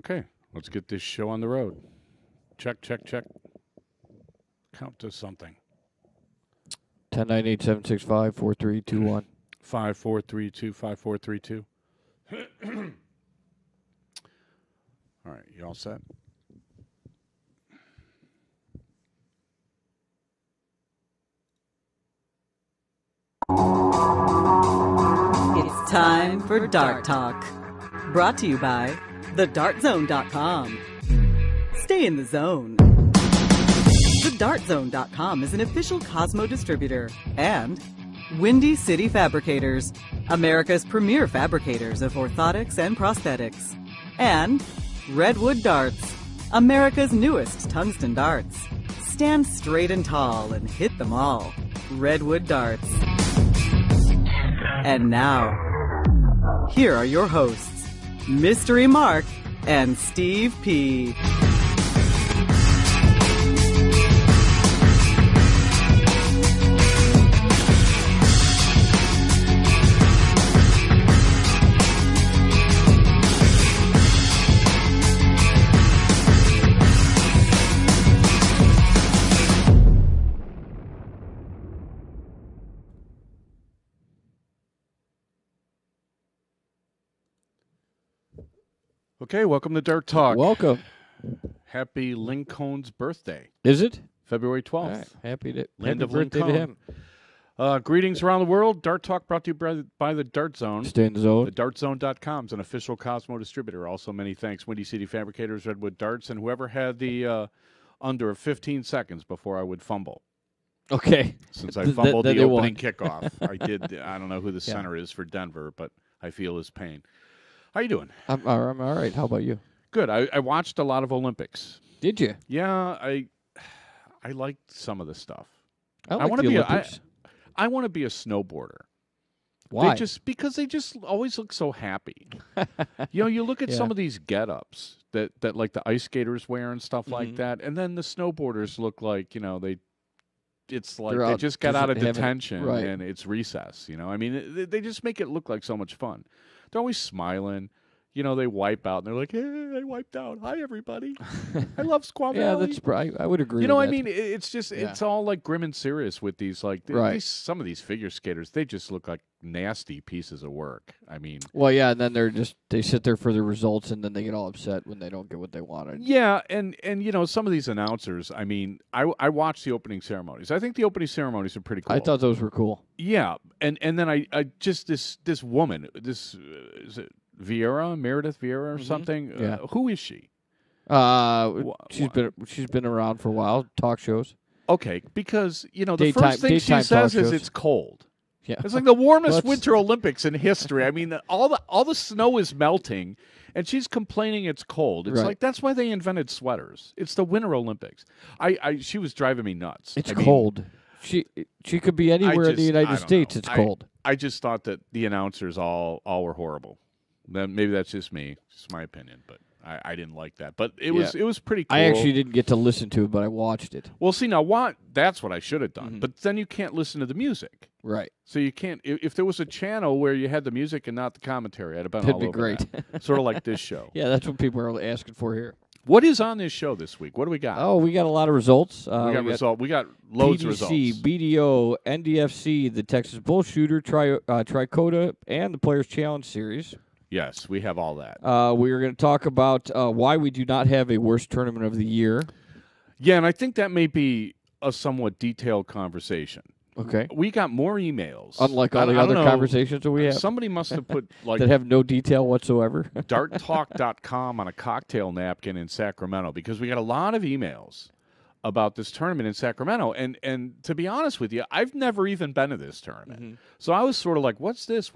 Okay, let's get this show on the road. Check, check, check. Count to something. 10-9-8-7-6-5-4-3-2-1. 5432. All right, you all set? It's time for Dart Talk. Brought to you by TheDartZone.com. Stay in the zone. TheDartZone.com is an official Cosmo distributor and Windy City Fabricators, America's premier fabricators of orthotics and prosthetics, and Redwood Darts, America's newest tungsten darts. Stand straight and tall and hit them all. Redwood Darts. And now, here are your hosts, Mystery Mark and Steve P. Okay, welcome to Dirt Talk. Welcome. Happy Lincoln's birthday, Is it? February 12th. All right. Happy Land of birthday to Lincoln. him. Greetings around the world. Dart Talk brought to you by the Dart Zone. Stay in the zone. TheDartZone.com is an official Cosmo distributor. Also, many thanks, Windy City Fabricators, Redwood Darts, and whoever had the under 15 seconds before I would fumble. Okay. Since I fumbled Then the they opening won. kickoff. I don't know who the center is for Denver, but I feel his pain. How you doing? I'm all right. How about you? Good. I watched a lot of Olympics. Did you? Yeah, I liked some of the stuff. I like wanna the be Olympics. I want to be a snowboarder. Why? Because they just always look so happy. You look at Yeah. some of these get-ups that like the ice skaters wear and stuff like that, and then the snowboarders look like, it's like They're they out just got out of having- detention right. and it's recess. I mean, they just make it look like so much fun. They're always smiling. They wipe out and they're like, "Hey, I wiped out. Hi, everybody. I love Squaw yeah, Valley." I would agree. I with that. mean, it's just it's all like grim and serious with these Right. some of these figure skaters. They just look like nasty pieces of work. I mean, Well, yeah, and then they sit there for the results, and then they get all upset when they don't get what they wanted. yeah, and some of these announcers. I mean, I watched the opening ceremonies. I think the opening ceremonies are pretty cool. I thought those were cool. yeah, and then I just this woman, is it Meredith Vieira or something? Yeah. Who is she? She's been around for a while. Talk shows. Okay, because the Daytime- first thing she daytime says talk is shows. it's cold. Yeah, It's like the warmest Let's- Winter Olympics in history. I mean, all the snow is melting, and she's complaining it's cold. It's Right. like that's why they invented sweaters. It's the Winter Olympics. She was driving me nuts. it's I mean, cold. She could be anywhere in the I United don't States. know. It's cold. I just thought that the announcers all were horrible. Then maybe that's just me, just my opinion, but I didn't like that. But it was pretty cool. I actually didn't get to listen to it, but I watched it. Well, see now, that's what I should have done. But then you can't listen to the music. Right. So you can't. If there was a channel where you had the music and not the commentary, I'd have been That'd all be over great. that. Sort of like this show. Yeah, that's what people are asking for here. What is on this show this week? What do we got? Oh, we got a lot of results. we got loads of results. PDC, BDO, NDFC, the Texas Bullshooter, TRICODA, and the Players Challenge Series. Yes, we have all that. We are going to talk about why we do not have a worst tournament of the year. Yeah, and I think that may be a somewhat detailed conversation. Okay. We got more emails. Unlike all the I don't other know. conversations that we have Somebody must have put like that have no detail whatsoever. darttalk.com on a cocktail napkin in Sacramento because we got a lot of emails about this tournament in Sacramento. And to be honest with you, I've never even been to this tournament. So I was sort of like, what's this?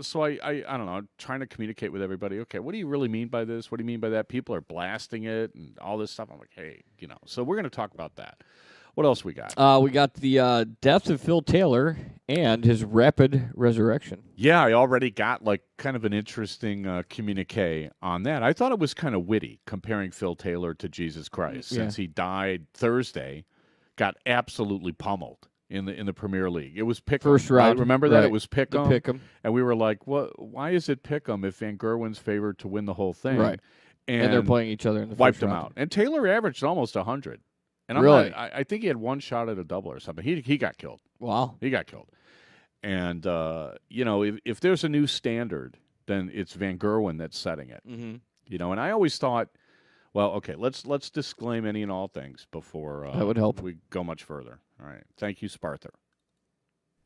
So I don't know, trying to communicate with everybody. Okay, what do you really mean by this? What do you mean by that? People are blasting it and all this stuff. I'm like, hey, so we're going to talk about that. What else we got? We got the death of Phil Taylor and his rapid resurrection. Yeah, I already got like kind of an interesting communique on that. I thought it was kind of witty comparing Phil Taylor to Jesus Christ since he died Thursday, got absolutely pummeled in the Premier League. It was pick 'em. First round. Right? Remember that? Right. It was pick 'em. Pick 'em. And we were like, why is it pick 'em if Van Gerwen's favored to win the whole thing? Right. And they're playing each other in the wiped first them round. out. And Taylor averaged almost 100. And Really? I think he had one shot at a double or something. He got killed. Wow. He got killed. And, if there's a new standard, then it's Van Gerwen that's setting it. Mm-hmm. And I always thought, well, okay, let's disclaim any and all things before that would help. we go much further. All right. Thank you, Spartha.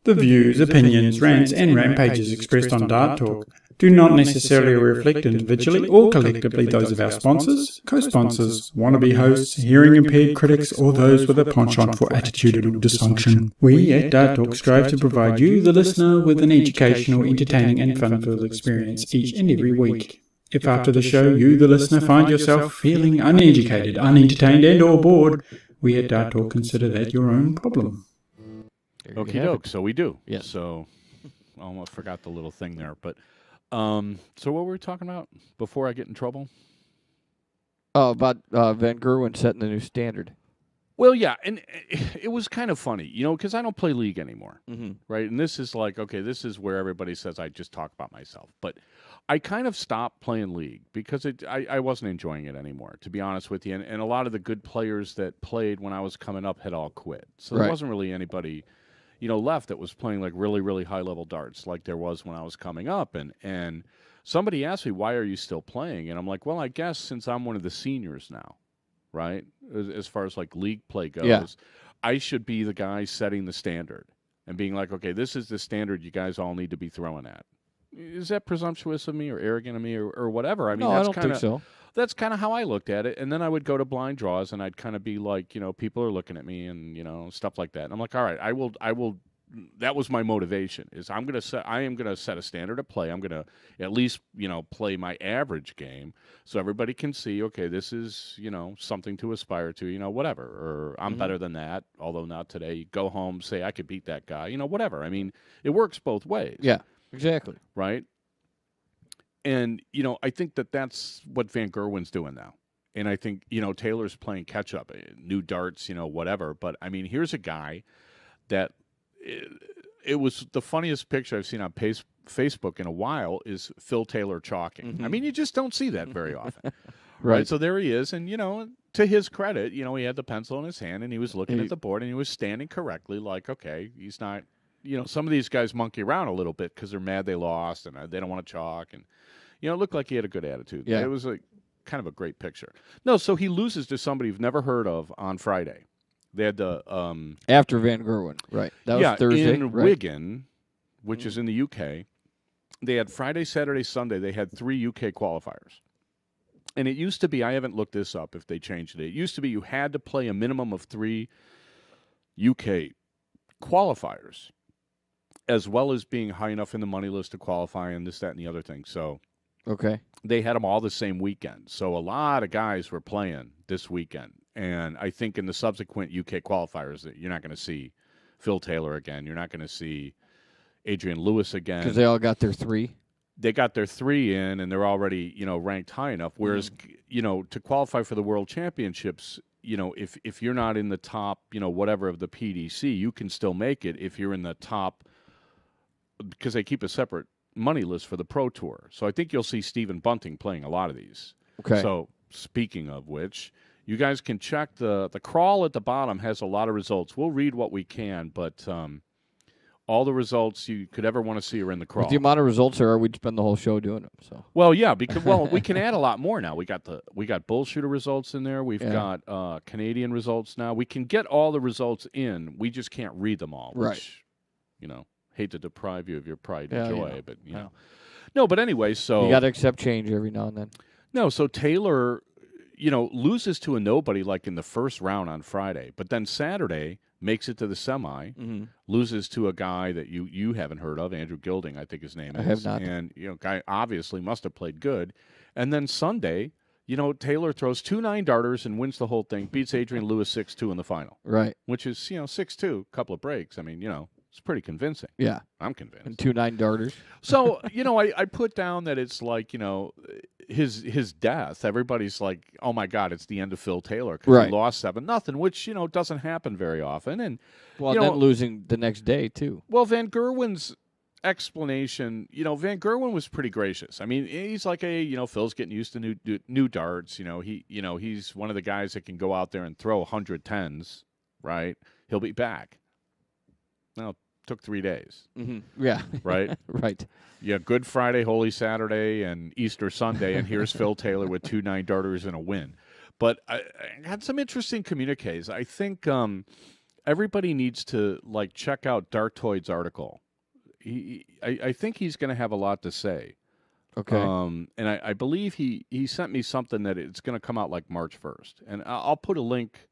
The views, opinions, rants, and rampages expressed on Dart Talk do not necessarily reflect individually or collectively those of our sponsors, co-sponsors, wannabe hosts, hearing-impaired critics, or those with a penchant for attitudinal dysfunction. We at Dart Talk strive to provide you, the listener, with an educational, entertaining, and fun-filled experience each and every week. If after the show you, the listener, find yourself feeling uneducated, unentertained, and or bored, we at Dart Talk consider that your own problem. Okie doke. So we do. Yes. So I almost forgot the little thing there. But so what were we talking about before I get in trouble? Oh, about Van Gerwen setting the new standard. Well, yeah, and it was kind of funny, because I don't play League anymore, Mm-hmm. right? And this is like, okay, this is where everybody says I just talk about myself. But I kind of stopped playing League because I wasn't enjoying it anymore, to be honest with you. And a lot of the good players that played when I was coming up had all quit. So there wasn't really anybody left that was playing like really, really high-level darts like there was when I was coming up. And somebody asked me, why are you still playing? And I'm like, well, I guess since I'm one of the seniors now, right, as far as like league play goes, I should be the guy setting the standard and being like, okay, this is the standard you guys all need to be throwing at. Is that presumptuous of me or arrogant of me or whatever? I mean, I don't think so. That's kind of how I looked at it. And then I would go to blind draws and I'd kind of be like, people are looking at me and, stuff like that. And I'm like, all right, I will. That was my motivation is I am going to set a standard of play. I'm going to at least, play my average game so everybody can see, okay, this is, something to aspire to, whatever, or I'm better than that. Although not today, go home, say I could beat that guy, whatever. I mean, it works both ways. Yeah, exactly. Right. And, I think that's what Van Gerwen's doing now. And I think, Taylor's playing catch up, new darts, whatever. But, I mean, here's a guy that it was the funniest picture I've seen on Facebook in a while is Phil Taylor chalking. Mm-hmm. I mean, you just don't see that very often. Right. So there he is. And, to his credit, he had the pencil in his hand and he was looking at the board and he was standing correctly like, okay, he's not, some of these guys monkey around a little bit because they're mad they lost and they don't want to chalk. And, it looked like he had a good attitude. Yeah. It was kind of a great picture. No, so he loses to somebody you've never heard of on Friday. They had the after Van Gerwen, right? That was Thursday, in Wigan, which is in the UK. They had Friday, Saturday, Sunday. They had 3 UK qualifiers, and it used to be. I haven't looked this up if they changed it. It used to be you had to play a minimum of 3 UK qualifiers, as well as being high enough in the money list to qualify and this, that, and the other thing. So. Okay. They had them all the same weekend. So a lot of guys were playing this weekend. And I think in the subsequent UK qualifiers that you're not going to see Phil Taylor again. You're not going to see Adrian Lewis again. Because they all got their 3? They got their 3 in, and they're already, ranked high enough. Whereas, to qualify for the World Championships, if you're not in the top, whatever of the PDC, you can still make it if you're in the top, because they keep a separate money list for the Pro Tour. So I think you'll see Stephen Bunting playing a lot of these. Okay. So speaking of which, you guys can check the crawl at the bottom has a lot of results. We'll read what we can, but all the results you could ever want to see are in the crawl. With the amount of results there are, we'd spend the whole show doing them. So. Well, yeah, because we can add a lot more now. We got Bullshooter results in there. We've got Canadian results now. We can get all the results in. We just can't read them all. Which, hate to deprive you of your pride and joy, but no. But anyway, so you got to accept change every now and then. No, so Taylor, loses to a nobody like in the first round on Friday, but then Saturday makes it to the semi, loses to a guy that you haven't heard of, Andrew Gilding, I think his name is. I have not. And guy obviously must have played good, and then Sunday. Taylor throws 2 9-darters and wins the whole thing, beats Adrian Lewis 6-2 in the final. Right. Which is, 6-2, couple of breaks. I mean, it's pretty convincing. Yeah. I'm convinced. And 2 9-darters. So, I put down that it's like, his death. Everybody's like, oh, my God, it's the end of Phil Taylor because he lost 7-0, which, doesn't happen very often. And then losing the next day, too. Well, Van Gerwen's, explanation, Van Gerwen was pretty gracious. I mean, he's like Phil's getting used to new darts. He's one of the guys that can go out there and throw 110s, right? He'll be back. Well, it took 3 days. Mm-hmm. Yeah. Right? Right. Yeah, Good Friday, Holy Saturday, and Easter Sunday, and here's Phil Taylor with 2 9-darters and a win. But I had some interesting communiques. I think everybody needs to check out Dartoid's article. I think he's going to have a lot to say. Okay. And I believe he sent me something that it's going to come out March 1st. And I'll put a link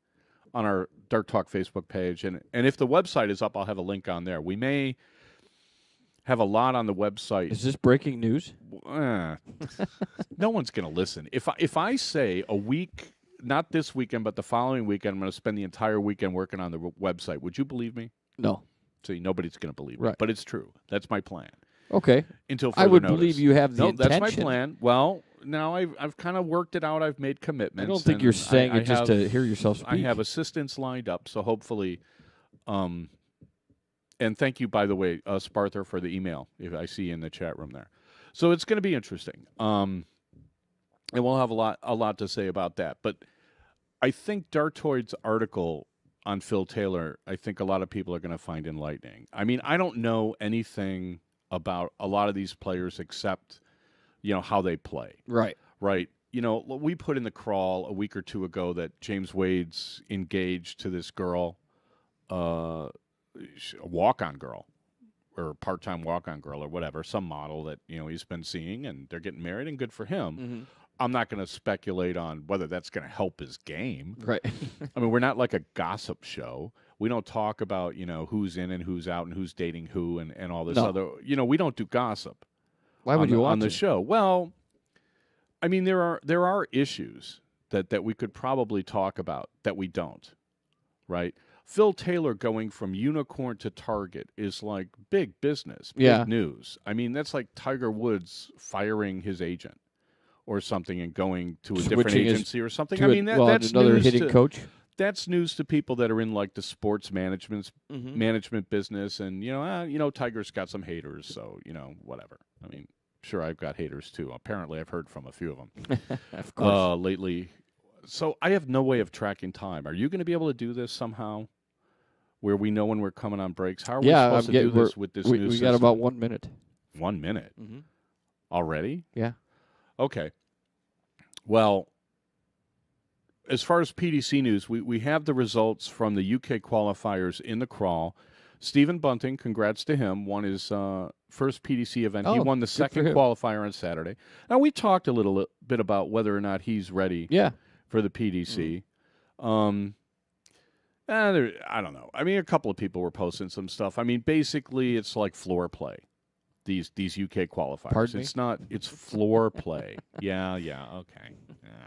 on our Dart Talk Facebook page. And if the website is up, I'll have a link on there. We may have a lot on the website. Is this breaking news? No one's going to listen. If I say a week, not this weekend, but the following weekend, I'm going to spend the entire weekend working on the website, would you believe me? No. See, nobody's going to believe me. Right. But it's true. That's my plan. Okay. Until further I would notice. believe you have the intention. That's my plan. Well, now I've kind of worked it out. I've made commitments. I don't think you're saying it just to hear yourself speak. I have assistants lined up, so hopefully and thank you, by the way, Spartha, for the email, if I see you in the chat room there. So it's going to be interesting. And we'll have a lot to say about that. But I think Dartoid's article on Phil Taylor, I think a lot of people are going to find enlightening. I mean, I don't know anything about a lot of these players except, how they play. Right. Right. We put in the crawl a week or two ago that James Wade's engaged to this girl, a walk-on girl or part-time walk-on girl or whatever, some model that, he's been seeing, and they're getting married, and good for him. Mm-hmm. I'm not going to speculate on whether that's going to help his game. Right. I mean, we're not like a gossip show. We don't talk about, who's in and who's out and who's dating who and all this other, we don't do gossip. Why would you want on the show? Well, I mean, there are issues that we could probably talk about that we don't, right? Phil Taylor going from unicorn to Target is like big business, big news. I mean, that's like Tiger Woods firing his agent or something and going to a different agency or something. I mean, that's another news hitting coach. That's news to people that are in the sports management business, and Tiger's got some haters, so whatever. I mean, sure, I've got haters too. Apparently, I've heard from a few of them of course. lately. So I have no way of tracking time. Are you going to be able to do this somehow, where we know when we're coming on breaks? How are we supposed to do this with this new system? We got about 1 minute. 1 minute already? Yeah. Okay. Well, as far as PDC news, we have the results from the UK qualifiers in the crawl. Stephen Bunting, congrats to him, won his first PDC event. He won the second qualifier on Saturday. Now, we talked a little bit about whether or not he's ready for the PDC. I don't know. I mean, a couple of people were posting some stuff. I mean, basically, it's like floor play. These UK qualifiers. Pardon me? It's not. It's floor play. Yeah. Okay.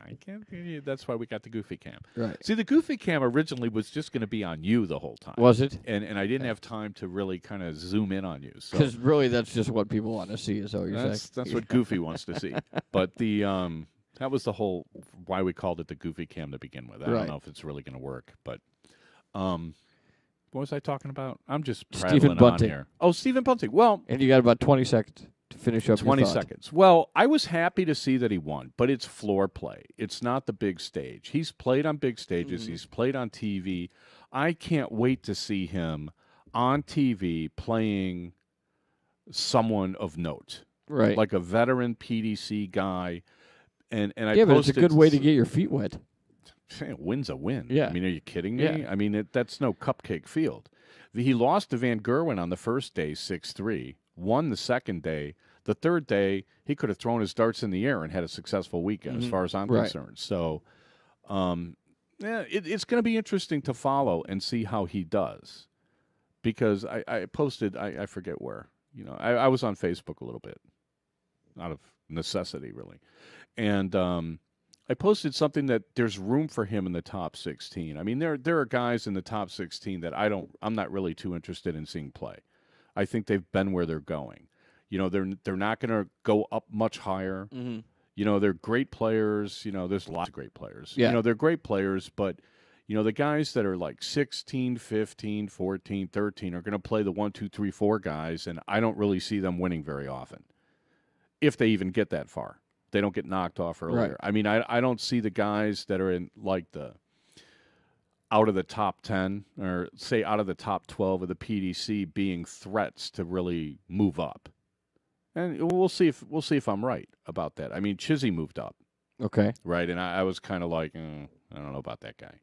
I can't. That's why we got the Goofy Cam. Right. See, the Goofy Cam originally was just going to be on you the whole time. Was it? And I didn't have time to really kind of zoom in on you. Because really, that's just what people want to see. Is what you're saying. That's what Goofy wants to see. But the that was the whole why we called it the Goofy Cam to begin with. I don't know if it's really going to work, but what was I talking about? I'm just prattling on here. Oh, Stephen Bunting. Well, and you got about 20 seconds to finish up. 20 seconds. Well, I was happy to see that he won, but it's floor play. It's not the big stage. He's played on big stages. He's played on TV. I can't wait to see him on TV playing someone of note, right? Like a veteran PDC guy. And I but it's a good way to get your feet wet. A win's a win. Yeah. I mean, are you kidding me? Yeah. I mean, that's no cupcake field. He lost to Van Gerwen on the first day, 6-3. Won the second day. The third day, he could have thrown his darts in the air and had a successful weekend, as far as I'm concerned. So, it's going to be interesting to follow and see how he does. Because I posted, I forget where. I was on Facebook a little bit, out of necessity, really. And I posted something that there's room for him in the top 16. I mean, there are guys in the top 16 that I'm not really too interested in seeing play. I think they've been where they're going. They're not going to go up much higher. They're great players. There's lots of great players. Yeah. They're great players, but You know, the guys that are like 16, 15, 14, 13 are going to play the 1, 2, 3, 4 guys, and I don't really see them winning very often, if they even get that far. They don't get knocked off earlier. Right. I mean, I don't see the guys that are in like the out of the top 10 or say out of the top 12 of the PDC being threats to really move up. And we'll see if I'm right about that. I mean, Chizzy moved up. Okay. Right, and I was kind of like, I don't know about that guy.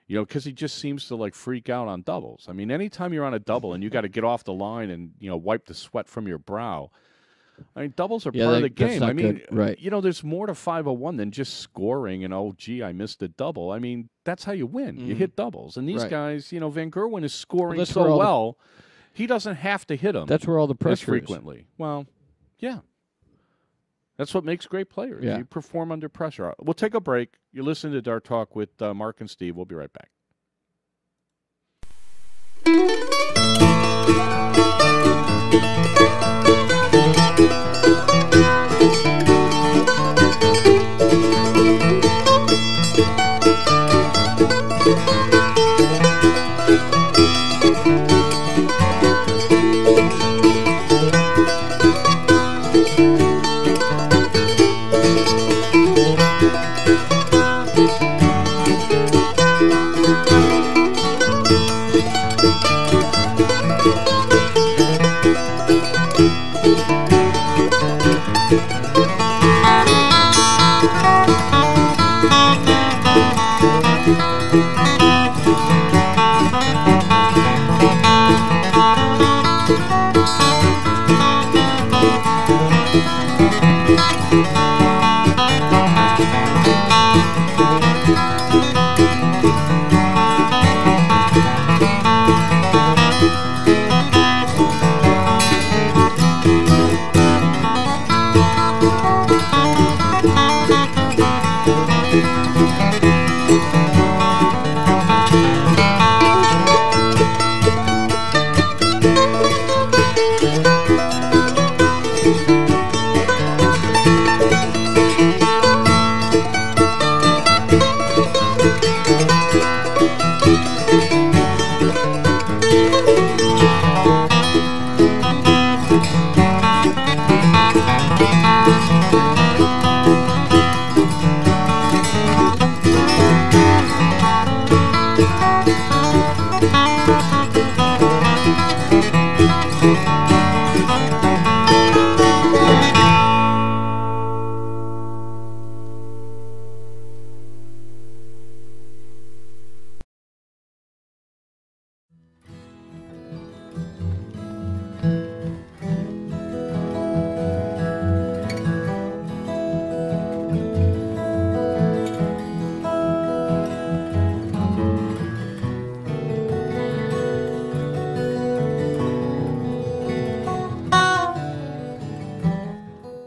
You know, because he just seems to, like, freak out on doubles. I mean, anytime you're on a double and you got to get off the line and, you know, wipe the sweat from your brow, I mean, doubles are part of the game. I mean, right. You know, there's more to 501 than just scoring and, oh, gee, I missed a double. I mean, that's how you win. You hit doubles. And these guys, you know, Van Gerwen is scoring so well, he doesn't have to hit them. That's where all the pressure as frequently. Well, yeah. That's what makes great players. Yeah. You perform under pressure. We'll take a break. You're listening to Dart Talk with Mark and Steve. We'll be right back.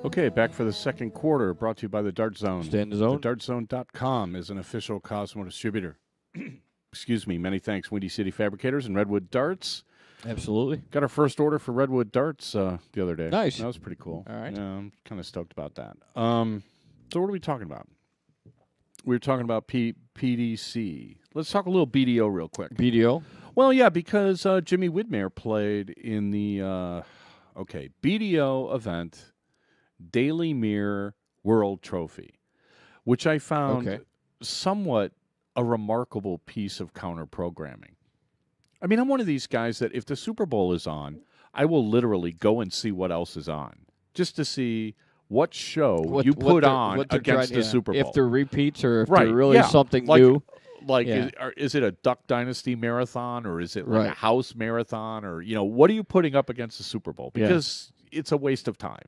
Okay, back for the second quarter, brought to you by the Dart Zone. Stay in the zone. TheDartZone.com is an official Cosmo distributor. Excuse me. Many thanks, Windy City Fabricators and Redwood Darts. Absolutely. Got our first order for Redwood Darts the other day. Nice. That was pretty cool. All right. Yeah, I'm kind of stoked about that. So what are we talking about? We were talking about PDC. Let's talk a little BDO real quick. BDO? Well, yeah, because Jimmy Widmer played in the BDO event, Daily Mirror World Trophy, which I found somewhat a remarkable piece of counter programming. I mean, I'm one of these guys that if the Super Bowl is on, I will literally go and see what else is on, just to see what show you put on against the Super Bowl. If they're repeats or if they're really something new. Like, is it a Duck Dynasty marathon or is it like a house marathon or, you know, what are you putting up against the Super Bowl? Because it's a waste of time.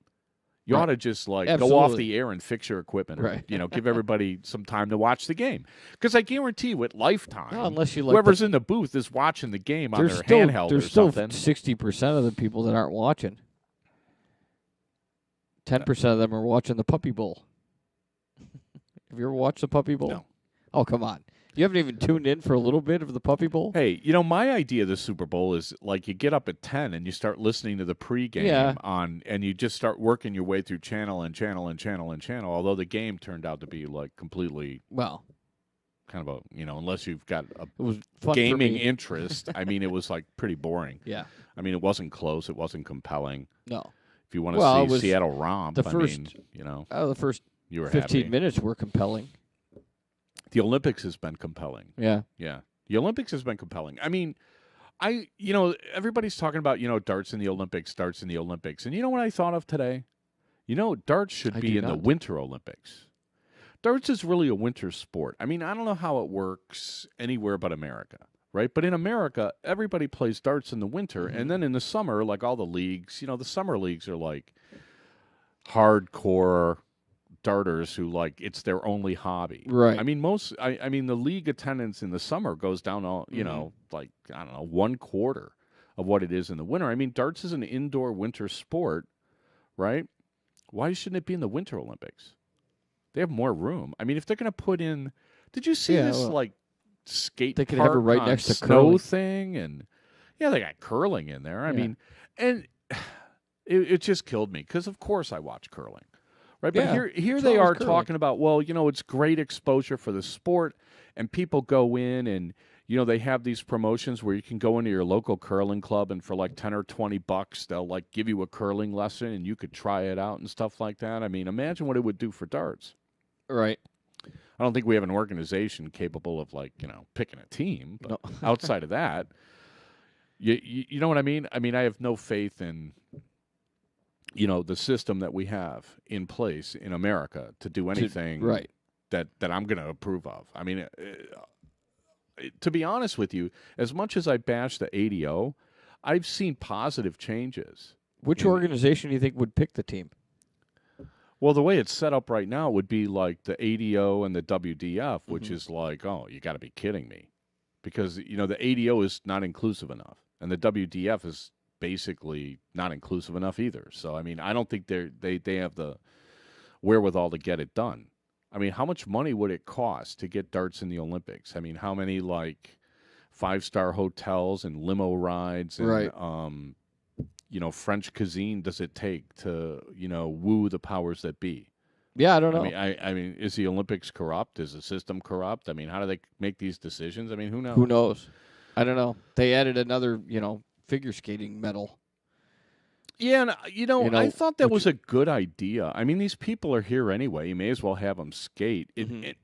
You ought to just, like, go off the air and fix your equipment or, you know, give everybody some time to watch the game. Because I guarantee you at Lifetime, unless you like whoever's in the booth is watching the game on their handheld or something. There's still 60% of the people that aren't watching. 10% of them are watching the Puppy Bowl. Have you ever watched the Puppy Bowl? No. Oh, come on. You haven't even tuned in for a little bit of the Puppy Bowl? Hey, you know, my idea of the Super Bowl is like you get up at 10 and you start listening to the pregame on, and you just start working your way through channel and channel and channel and channel, although the game turned out to be like completely kind of a, unless you've got a It was fun for gaming me. interest. I mean, it was like pretty boring. Yeah. I mean, it wasn't close. It wasn't compelling. No. If you want to Well, it see was Seattle romp, the first- the first you were 15 happy. minutes were compelling. The Olympics has been compelling. Yeah. Yeah. The Olympics has been compelling. I mean, everybody's talking about, darts in the Olympics. And you know what I thought of today? Darts should I be do in the not. Winter Olympics. Darts is really a winter sport. I mean, I don't know how it works anywhere but America, right? But in America, everybody plays darts in the winter. Mm-hmm. And then in the summer, like all the leagues, the summer leagues are like hardcore darters who it's their only hobby. Right. I mean, the league attendance in the summer goes down all, I don't know, 1/4 of what it is in the winter. I mean, darts is an indoor winter sport, right? Why shouldn't it be in the Winter Olympics? They have more room. I mean, if they're going to put in, did you see this skate they could park have it right on next to snow curling. thing? And yeah, they got curling in there. I Yeah. mean, and it just killed me because of course I watch curling. Right, but Yeah, here it's they always are curling. talking about, well, it's great exposure for the sport, and people go in and they have these promotions where you can go into your local curling club and for like $10 or $20 they'll give you a curling lesson and you could try it out and stuff like that. I mean, imagine what it would do for darts. Right. I don't think we have an organization capable of picking a team, but outside of that, you know what I mean? I mean, I have no faith in the system that we have in place in America to do anything right. that I'm going to approve of. I mean, to be honest with you, as much as I bash the ADO, I've seen positive changes. Which organization do you think would pick the team? Well, the way it's set up right now would be like the ADO and the WDF, which Mm-hmm. is like, oh, you got to be kidding me. Because, the ADO is not inclusive enough, and the WDF is basically not inclusive enough either. So, I mean, I don't think they have the wherewithal to get it done. I mean, how much money would it cost to get darts in the Olympics? I mean, how many, 5-star hotels and limo rides and, Right. French cuisine does it take to, woo the powers that be? Yeah, I don't know. I mean, is the Olympics corrupt? Is the system corrupt? I mean, how do they make these decisions? I mean, who knows? Who knows? I don't know. They added another, figure skating medal. Yeah, and, I thought that which- was a good idea. I mean, these people are here anyway. You may as well have them skate.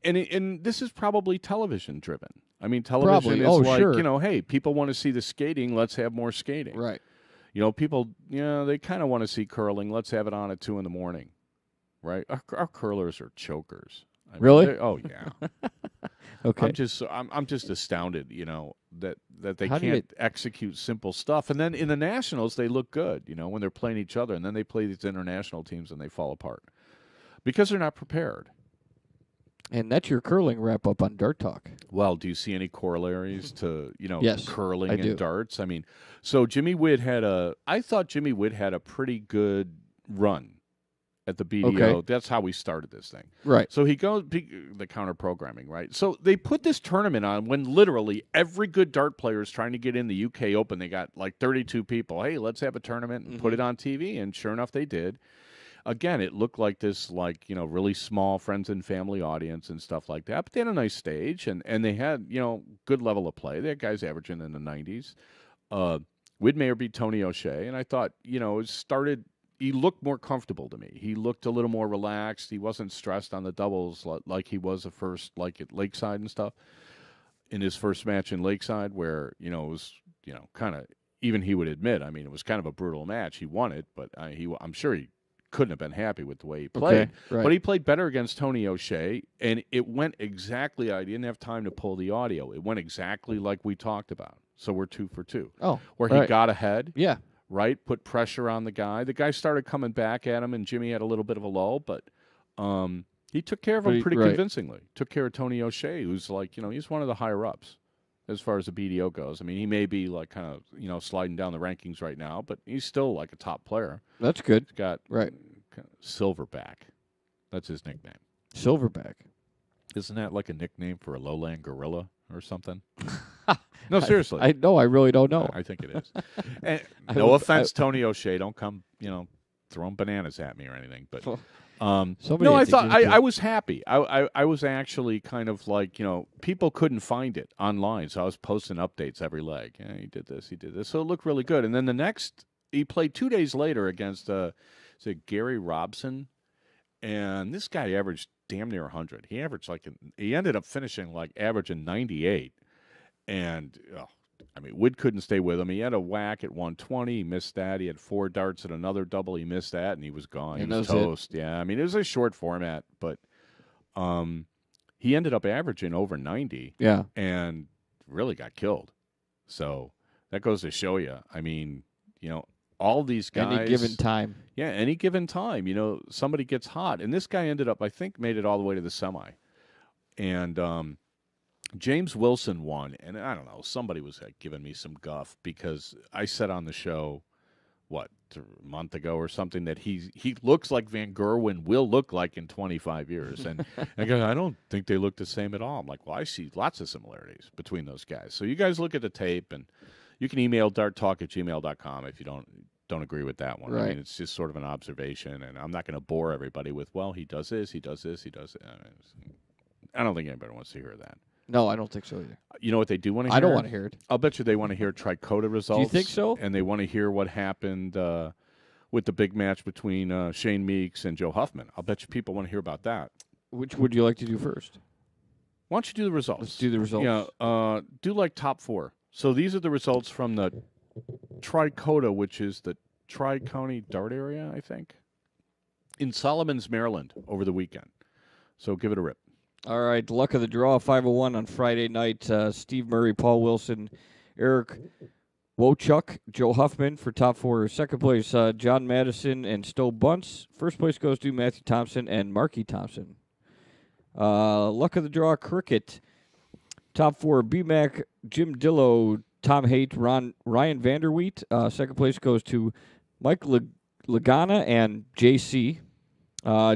And this is probably television driven. I mean, television Probably. is Oh, like, sure. hey, people want to see the skating. Let's have more skating. Right. People, they kind of want to see curling. Let's have it on at 2 a.m. Right? Our curlers are chokers. I mean, Really? oh yeah. Okay. I'm just astounded, that they How do you- can't execute simple stuff. And then in the nationals, they look good, when they're playing each other, and then they play these international teams and they fall apart because they're not prepared. And that's your curling wrap up on Dart Talk. Well, do you see any corollaries to Yes, curling I and do. darts? I mean, so I thought Jimmy Witt had a pretty good run at the BDO. Okay. That's how we started this thing. Right. So he goes the counter programming, right? So they put this tournament on when literally every good dart player is trying to get in the UK Open. They got 32 people. Hey, let's have a tournament and put it on TV. And sure enough, they did. Again, it looked like this, really small friends and family audience and stuff like that. But they had a nice stage, and they had, good level of play. They had guys averaging in the 90s. Widmeyer beat Tony O'Shea, and I thought, it started. He looked more comfortable to me. He looked a little more relaxed. He wasn't stressed on the doubles like he was at first, at Lakeside and stuff. In his first match in Lakeside, where it was, kind of, even he would admit, I mean, it was kind of a brutal match. He won it, but I'm sure he couldn't have been happy with the way he played. Okay, right. But he played better against Tony O'Shea, and it went exactly. I didn't have time to pull the audio. It went exactly like we talked about. So we're 2 for 2. Oh, where he right. got ahead. Yeah. Right, put pressure on the guy. The guy started coming back at him, and Jimmy had a little bit of a lull, but he took care of him pretty Right. convincingly. Took care of Tony O'Shea, who's he's one of the higher ups as far as the BDO goes. I mean, he may be kind of sliding down the rankings right now, but he's still a top player. That's good. He's got Right. kind of Silverback. That's his nickname. Silverback. Isn't that like a nickname for a lowland gorilla or something? No, seriously. I really don't know. I think it is. And I no would- offense, Tony O'Shea. Don't come, throwing bananas at me or anything. But Somebody no, I I think thought is good. I was happy. I was actually kind of like, people couldn't find it online, so I was posting updates every leg. Yeah, he did this, so it looked really good. And then he played 2 days later against Gary Robson, and this guy averaged damn near 100. He ended up finishing averaging 98, and Wood couldn't stay with him. He had a whack at 120. He missed that. He had 4 darts at another double. He missed that, and he was gone. He was toast. Yeah, it was a short format, but he ended up averaging over 90. Yeah, and really got killed. So that goes to show you. All these guys. any given time. Yeah, any given time. Somebody gets hot, and this guy ended up, I think, made it all the way to the semi, and James Wilson won, and I don't know, somebody was giving me some guff because I said on the show, a month ago or something, that he looks like Van Gerwen will look like in 25 years. And I go, I don't think they look the same at all. I'm like, well, I see lots of similarities between those guys. So you guys look at the tape, and you can email darttalk@gmail.com if you don't agree with that one. Right. It's just sort of an observation, and I'm not going to bore everybody with, well, he does this, he does this, he does that. I don't think anybody wants to hear that. No, I don't think so either. You know what they do want to hear? I don't want to hear it. I'll bet you they want to hear TRICODA results. Do you think so? And they want to hear what happened with the big match between Shane Meeks and Joe Huffman. I'll bet you people want to hear about that. Which would you like to do first? Why don't you do the results? Let's do the results. Yeah, do top 4. So these are the results from the TRICODA, which is the Tri-County Dart Area, I think, in Solomons, Maryland, over the weekend. So give it a rip. All right, luck of the draw, 501 on Friday night. Steve Murray, Paul Wilson, Eric Wochuk, Joe Huffman for top 4. Second place, John Madison and Stowe Bunce. First place goes to Matthew Thompson and Marky Thompson. Luck of the draw, cricket. Top 4, B-Mac, Jim Dillo, Tom Haight, Ryan Vanderwheat. Second place goes to Mike Lagana and JC.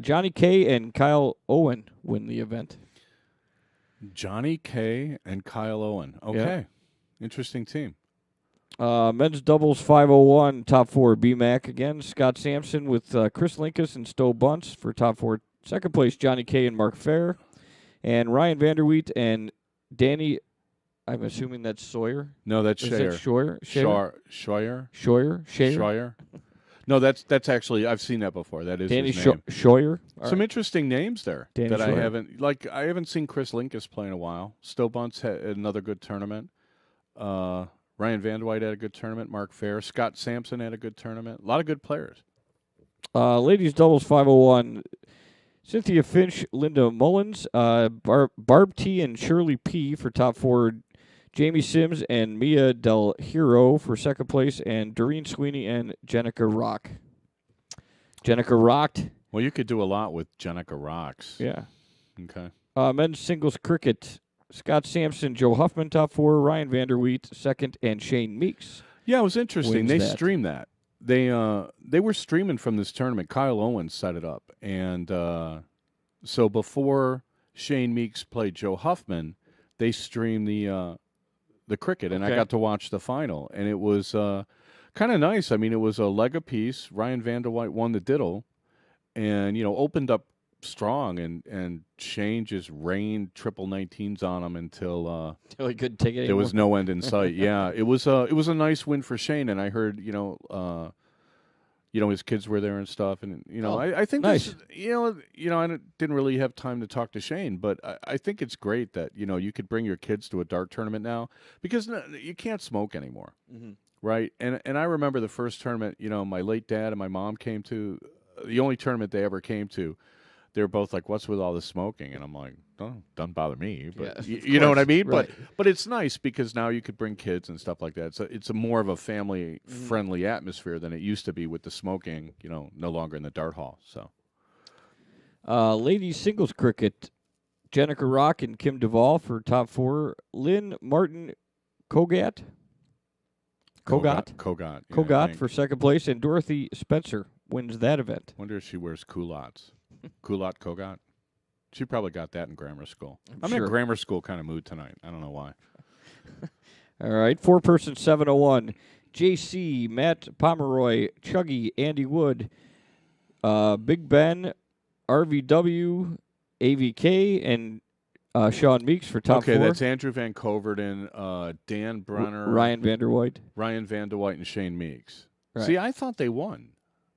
Johnny K and Kyle Owen win the event. Johnny K and Kyle Owen. Okay. Yeah. Interesting team. Men's doubles 501, top 4, B-Mac again. Scott Sampson with Chris Linkus and Stowe Bunce for top 4. Second place, Johnny K and Mark Fair. And Ryan Vanderwheat and Danny, I'm assuming that's Sawyer. No, that's Shayer. Scheuer. No, that's actually, I've seen that before. That is Danny his name. Scheuer. Some interesting names there Danny that Scheuer. I haven't seen Chris Linkus play in a while. Stowe Bunce had another good tournament. Ryan Vanderwhite had a good tournament. Mark Fair. Scott Sampson had a good tournament. A lot of good players. Ladies doubles 501. Cynthia Finch, Linda Mullins, Barb T and Shirley P for top 4. Jamie Sims and Mia Del Hero for second place, and Doreen Sweeney and Jenica Rock. Jenica rocked. Well, you could do a lot with Jenica Rocks. Yeah. Okay. Men's singles cricket. Scott Sampson, Joe Huffman, top 4. Ryan Vanderwheat, second, and Shane Meeks. Yeah, it was interesting. They Wins that. streamed that. They were streaming from this tournament. Kyle Owens set it up, and so before Shane Meeks played Joe Huffman, they streamed the cricket, and I got to watch the final, and it was kind of nice. I mean, it was a leg apiece. Ryan Vanderwhite won the diddle, and opened up strong, and Shane just rained triple 19s on him until he couldn't take it anymore. There was no end in sight. Yeah, it was a nice win for Shane, and I heard his kids were there and stuff, and I think nice. I didn't really have time to talk to Shane, but I think it's great that you could bring your kids to a dart tournament now, because you can't smoke anymore, right? And I remember the first tournament, my late dad and my mom came to, the only tournament they ever came to. They were both like, "What's with all this smoking?" And I'm like, "Oh, doesn't bother me." But yeah, you know what I mean? Right. But it's nice because now you could bring kids and stuff like that. So it's a more of a family friendly atmosphere than it used to be with the smoking. No longer in the dart hall. So, ladies singles cricket. Jenica Rock and Kim Duvall for top 4. Lynn Martin Kogat. Kogat For second place, and Dorothy Spencer wins that event. Wonder if she wears culottes. Culotte Kogat. She probably got that in grammar school. I'm sure. in grammar school kind of mood tonight. I don't know why. All right, 4-person 701. JC, Matt Pomeroy, Chuggy, Andy Wood, Big Ben, RVW, AVK, and Sean Meeks for top Okay, four. that's Andrew Van Coverden, Dan Brenner, Ryan Vanderwhite. Ryan Vanderwhite, and Shane Meeks. Right. See, I thought they won.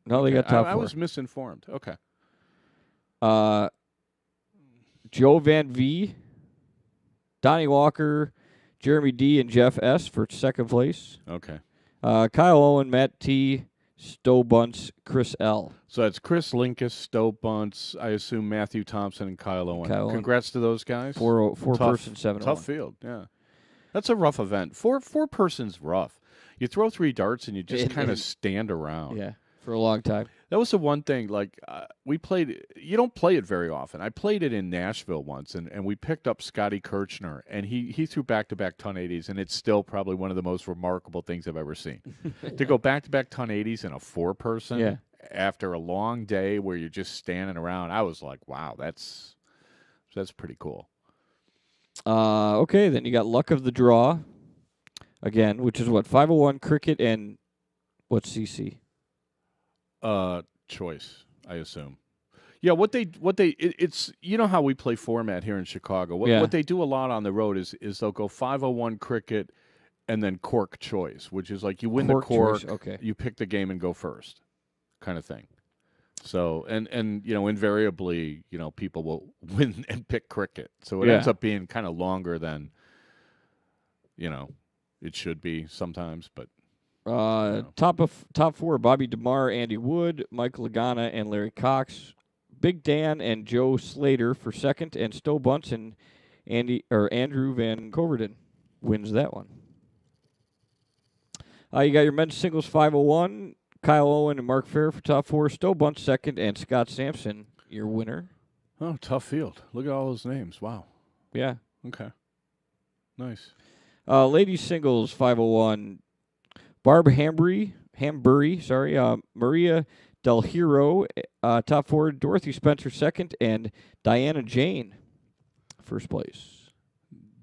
No, they got top four. I was misinformed. Okay. Joe Van V, Donnie Walker, Jeremy D, and Jeff S for second place. Okay. Kyle Owen, Matt T, Stowe Bunce, Chris L. So that's Chris Linkus, Stowe Bunce, I assume Matthew Thompson, and Kyle Owen. Kyle Owen. Congrats to those guys. Four person, 7-1. Tough field, yeah. That's a rough event. Four person's rough. You throw 3 darts and you just kind of stand around. Yeah, for a long time. That was the one thing, like, we played, you don't play it very often. I played it in Nashville once, and we picked up Scotty Kirchner, and he threw back-to-back ton 80s, and it's still probably one of the most remarkable things I've ever seen. To go back-to-back ton 80s in a 4-person after a long day where you're just standing around, I was like, wow, that's pretty cool. Okay, then you got Luck of the Draw, again, which is what, 501 Cricket and what's CC? Choice, I assume. Yeah, it's you know how we play format here in Chicago. What they do a lot on the road is they'll go 501 Cricket and then cork choice, which is like you win the cork, you pick the game and go first, kind of thing. So and invariably, people will win and pick cricket. So it ends up being kind of longer than it should be sometimes, but top four: Bobby DeMar, Andy Wood, Mike Lagana, and Larry Cox. Big Dan and Joe Slater for second, and Stowe Bunce and Andrew Van Coverden wins that one. You got your men's singles 501, Kyle Owen and Mark Fair for top four, Stowe Bunce second, and Scott Sampson your winner. Oh, tough field. Look at all those names. Wow. Yeah. Okay. Nice. Ladies singles 501, Barb Hambury, Maria Del Hero, top four, Dorothy Spencer second, and Diana Jane first place.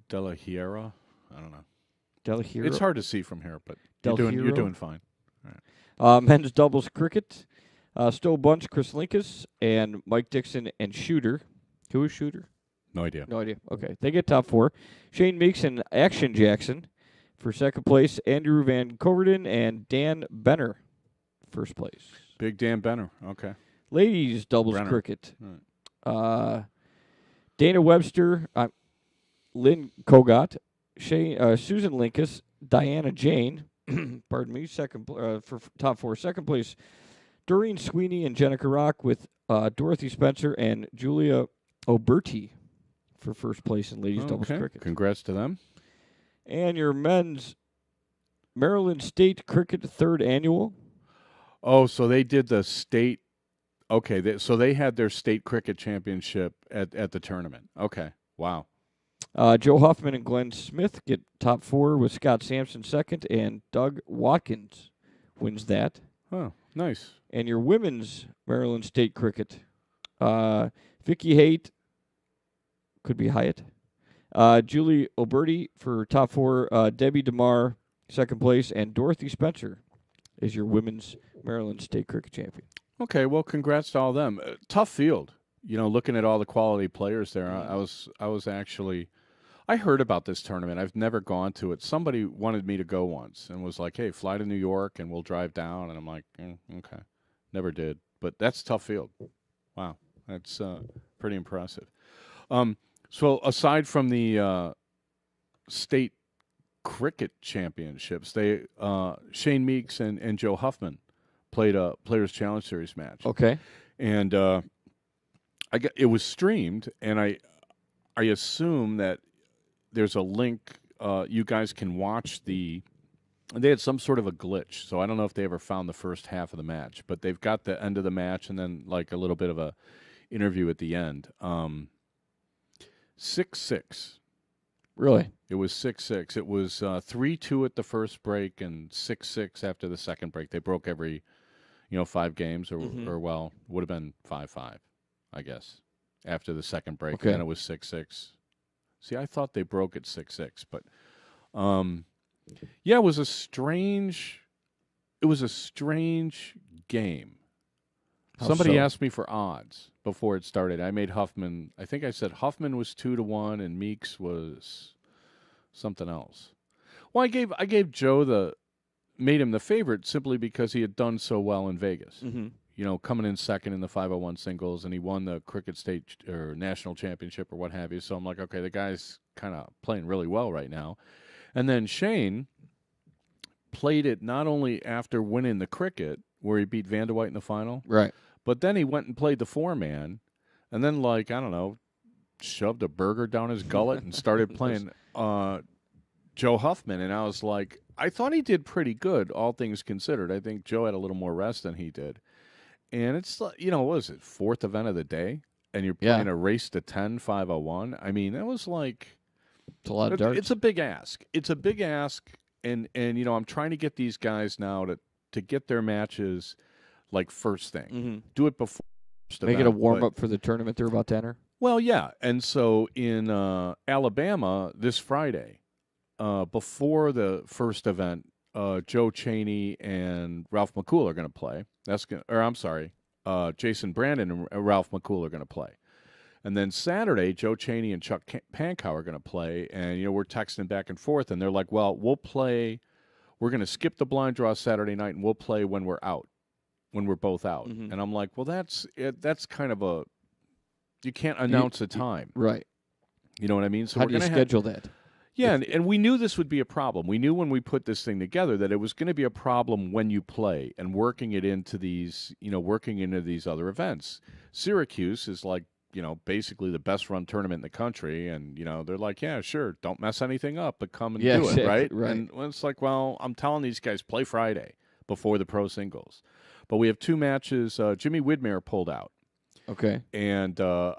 Della Hiera? I don't know. Del Hero. It's hard to see from here, but you're doing fine. All right. Men's doubles cricket, Stowe Bunce, Chris Linkus, and Mike Dixon and Shooter. Who is Shooter? No idea. No idea. Okay. They get top four. Shane Meeks and Action Jackson for second place. Andrew Van Coverden and Dan Benner first place. Big Dan Benner. Okay. Ladies doubles Brenner. cricket. Right. Dana Webster, Lynn Kogot, Susan Linkus, Diana Jane, pardon me, second for top four. Second place, Doreen Sweeney and Jenica Rock with Dorothy Spencer and Julia Oberti for first place in ladies doubles cricket. Congrats to them. And your men's Maryland State Cricket third annual. Oh, so they did the state. Okay, so they had their state cricket championship at the tournament. Okay, wow. Joe Huffman and Glenn Smith get top four with Scott Sampson second, and Doug Watkins wins that. Oh, nice. And your women's Maryland State Cricket, Vicky Haight, could be Hyatt, Julie Oberti for top four, Debbie DeMar second place, and Dorothy Spencer is your women's Maryland State Cricket champion. Okay, well, congrats to all of them. Tough field. Looking at all the quality players there, I was actually, I heard about this tournament. I've never gone to it. Somebody wanted me to go once and was like, hey, fly to New York and we'll drive down. And I'm like, okay. Never did. But that's a tough field. Wow. That's pretty impressive. So aside from the state cricket championships, they Shane Meeks and Joe Huffman played a Players Challenge Series match. Okay. And it was streamed, and I assume that there's a link you guys can watch they had some sort of a glitch, so I don't know if they ever found the first half of the match, but they've got the end of the match and then like a little bit of a interview at the end. 6-6. Really? It was 6-6. It was 3-2 at the first break and 6-6 after the second break. They broke every 5 games or would have been 5-5. I guess, after the second break. Okay. Then it was 6-6. See, I thought they broke at 6-6, but it was a strange game. Somebody so? asked me for odds before it started. I made Huffman. I think I said Huffman was 2-1 and Meeks was something else. Well, I gave Joe made him the favorite simply because he had done so well in Vegas. Mm-hmm. You know, coming in second in the 501 singles, and he won the cricket state or national championship or what have you. So I'm like, okay, the guy's kind of playing really well right now. And then Shane played it not only after winning the cricket, where he beat Van der White in the final, Right. but then he went and played the 4-man, and then, like, I don't know, shoved a burger down his gullet and started playing Joe Huffman. And I was like, I thought he did pretty good, all things considered. I think Joe had a little more rest than he did. And it's, you know, what was it, fourth event of the day? And you're playing a race to 10, 501. I mean, that was like... It's a lot of darts. It's a big ask. It's a big ask. And you know, I'm trying to get these guys now to get their matches, like, first thing. Mm-hmm. Do it before first Make event, it a warm-up for the tournament they're about to enter? Well, yeah. And so in Alabama this Friday, before the first event, Joe Chaney and Ralph McCool are going to play. Jason Brandon and Ralph McCool are going to play. And then Saturday, Joe Chaney and Chuck Pankow are going to play. And, you know, we're texting back and forth, and they're like, well, we'll play. We're going to skip the blind draw Saturday night, and we'll play when we're out, when we're both out. Mm-hmm. And I'm like, well, that's kind of a – you can't announce a time. Right. You know what I mean? So how do you schedule that? Yeah, and we knew this would be a problem. We knew when we put this thing together that it was going to be a problem when you play and working into these other events. Syracuse is like, you know, basically the best run tournament in the country, and, you know, they're like, yeah, sure, don't mess anything up, but come and do it, right? And it's like, well, I'm telling these guys, play Friday before the pro singles. But we have two matches. Jimmy Widmer pulled out. Okay. And I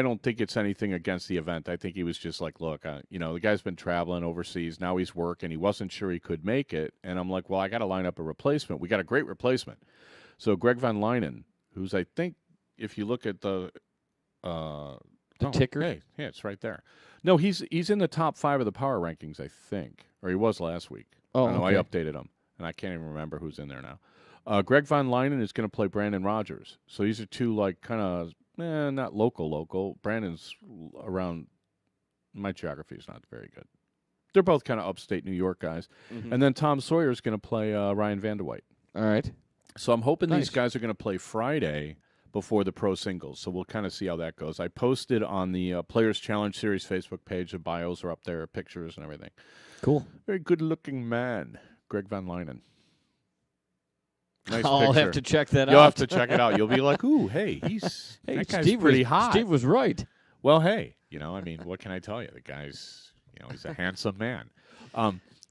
don't think it's anything against the event. I think he was just like, look, you know, the guy's been traveling overseas. Now he's working. He wasn't sure he could make it. And I'm like, well, I got to line up a replacement. We got a great replacement. So Greg Van Leinen, who's, I think, if you look at the ticker? Hey, yeah, it's right there. No, he's in the top 5 of the power rankings, I think. Or he was last week. Oh, I updated him, and I can't even remember who's in there now. Greg Van Leinen is going to play Brandon Rogers. So these are two, like, kind of, not local. Brandon's around, my geography is not very good. They're both kind of upstate New York guys. Mm-hmm. And then Tom Sawyer is going to play Ryan Van der White. All right. So I'm hoping these guys are going to play Friday before the pro singles. So we'll kind of see how that goes. I posted on the Players Challenge Series Facebook page. The bios are up there, pictures and everything. Cool. Very good-looking man, Greg Van Leinen. Nice I'll picture. have to check that out. You'll have to check it out. You'll be like, ooh, hey, that guy's pretty hot. Steve was right. Well, hey, you know, I mean, what can I tell you? The guy's, you know, he's a handsome man.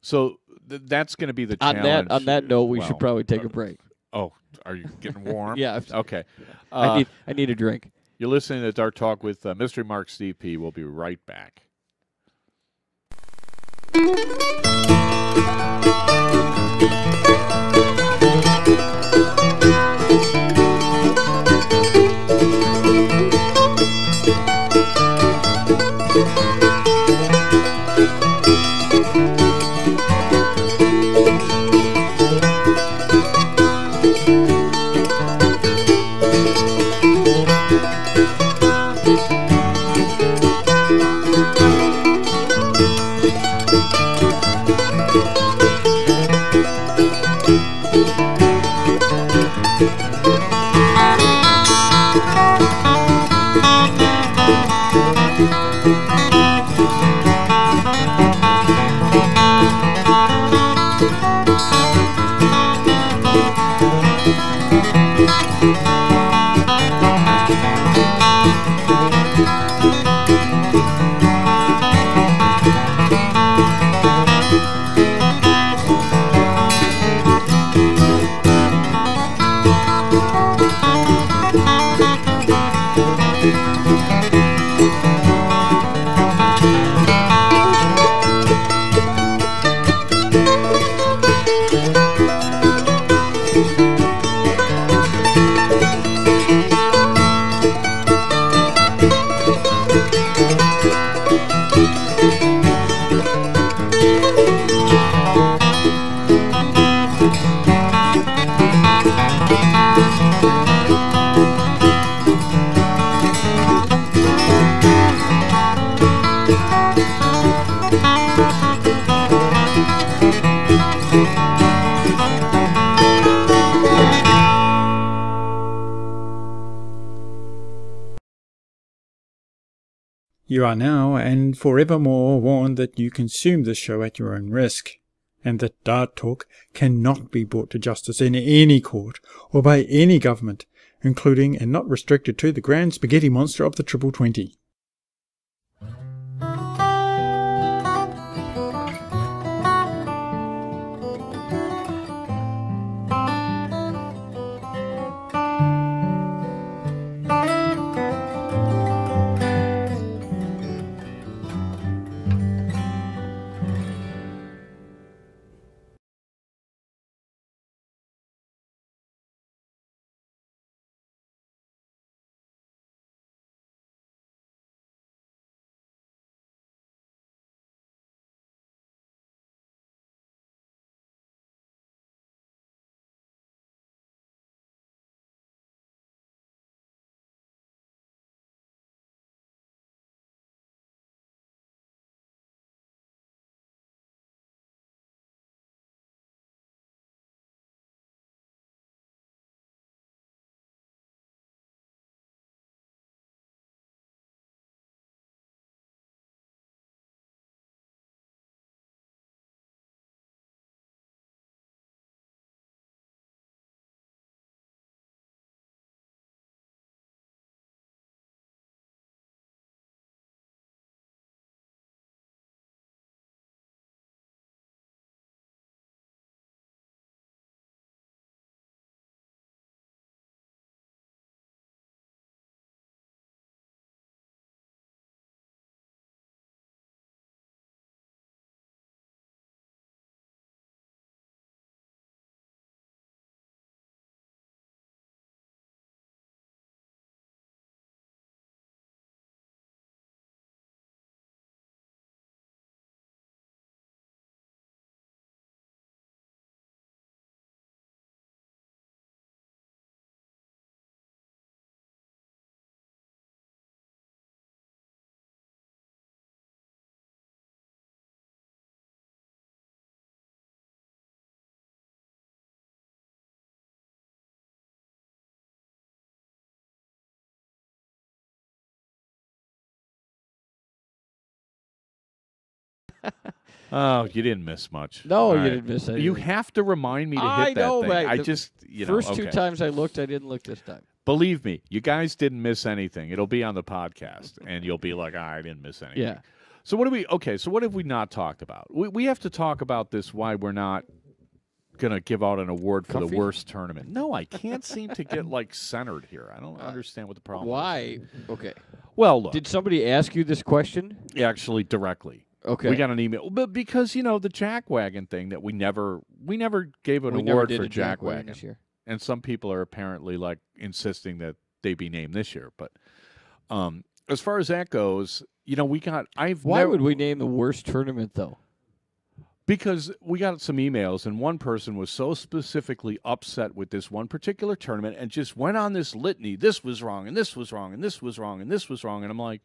So that's going to be the challenge. On that note, we should probably take a break. Oh, are you getting warm? Yeah. Okay. I need a drink. You're listening to Dart Talk with Mystery Mark Steve P. We'll be right back. You are now and forevermore warned that you consume this show at your own risk, and that Dart Talk cannot be brought to justice in any court or by any government, including and not restricted to the grand spaghetti monster of the Triple 20. Oh, you didn't miss much. No, All you right. didn't miss anything. You have to remind me to hit I that know, thing. but I the just, First two okay. times I looked, I didn't look this time. Believe me, you guys didn't miss anything. It'll be on the podcast, and you'll be like, I didn't miss anything. Yeah. So what what have we not talked about? We have to talk about this, why we're not going to give out an award for Comfy? the worst tournament. No, I can't seem to get, centered here. I don't understand what the problem is. Why? Okay. Well, look, Did somebody ask you this question? actually directly. Okay. We got an email, but because the Jackwagon thing that we never gave an We never award did for a Jackwagon Jackwagon, this year. and some people are apparently insisting that they be named this year. But as far as that goes, Why would we name the worst tournament though? Because we got some emails, and one person was so specifically upset with this one particular tournament and just went on this litany. This was wrong, and this was wrong, and this was wrong, and this was wrong. And I'm like,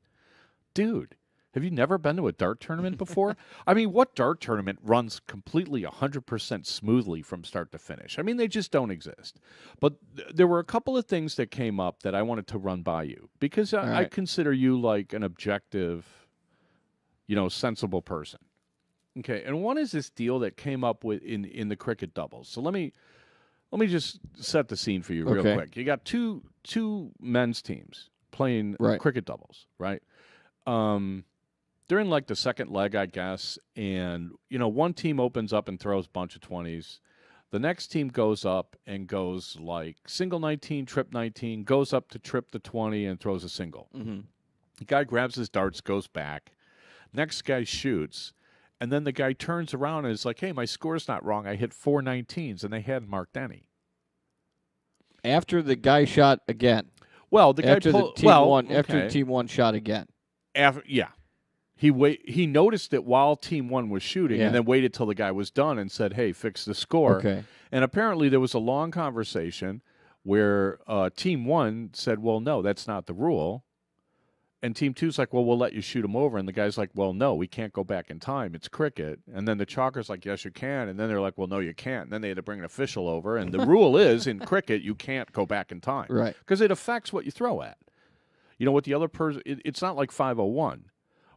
dude, have you never been to a dart tournament before? I mean, what dart tournament runs completely 100% smoothly from start to finish? I mean, they just don't exist. But there were a couple of things that came up that I wanted to run by you because I consider you like an objective, sensible person. Okay, and one is this deal that came up with in the cricket doubles. So let me just set the scene for you real quick. You got two men's teams playing cricket doubles, right? They're in the second leg, I guess, and one team opens up and throws a bunch of 20s. The next team goes up and goes single 19, trip 19, goes up to trip the 20 and throws a single. Mm-hmm. The guy grabs his darts, goes back. Next guy shoots. And then the guy turns around and is like, hey, my score's not wrong. I hit 4 19s, and they hadn't marked any. After the guy shot again. Well, the after guy the team won. After the team one shot again. He noticed it while team one was shooting, and then waited till the guy was done and said, hey, fix the score. Okay. And apparently there was a long conversation where team one said, well, no, that's not the rule. And team two's like, well, we'll let you shoot him over. And the guy's like, well, no, we can't go back in time. It's cricket. And then the chalker's like, yes, you can. And then they're like, well, no, you can't. And then they had to bring an official over. And the rule is in cricket, you can't go back in time. Right. Because it affects what you throw at. You know what the other person? It's not like 501,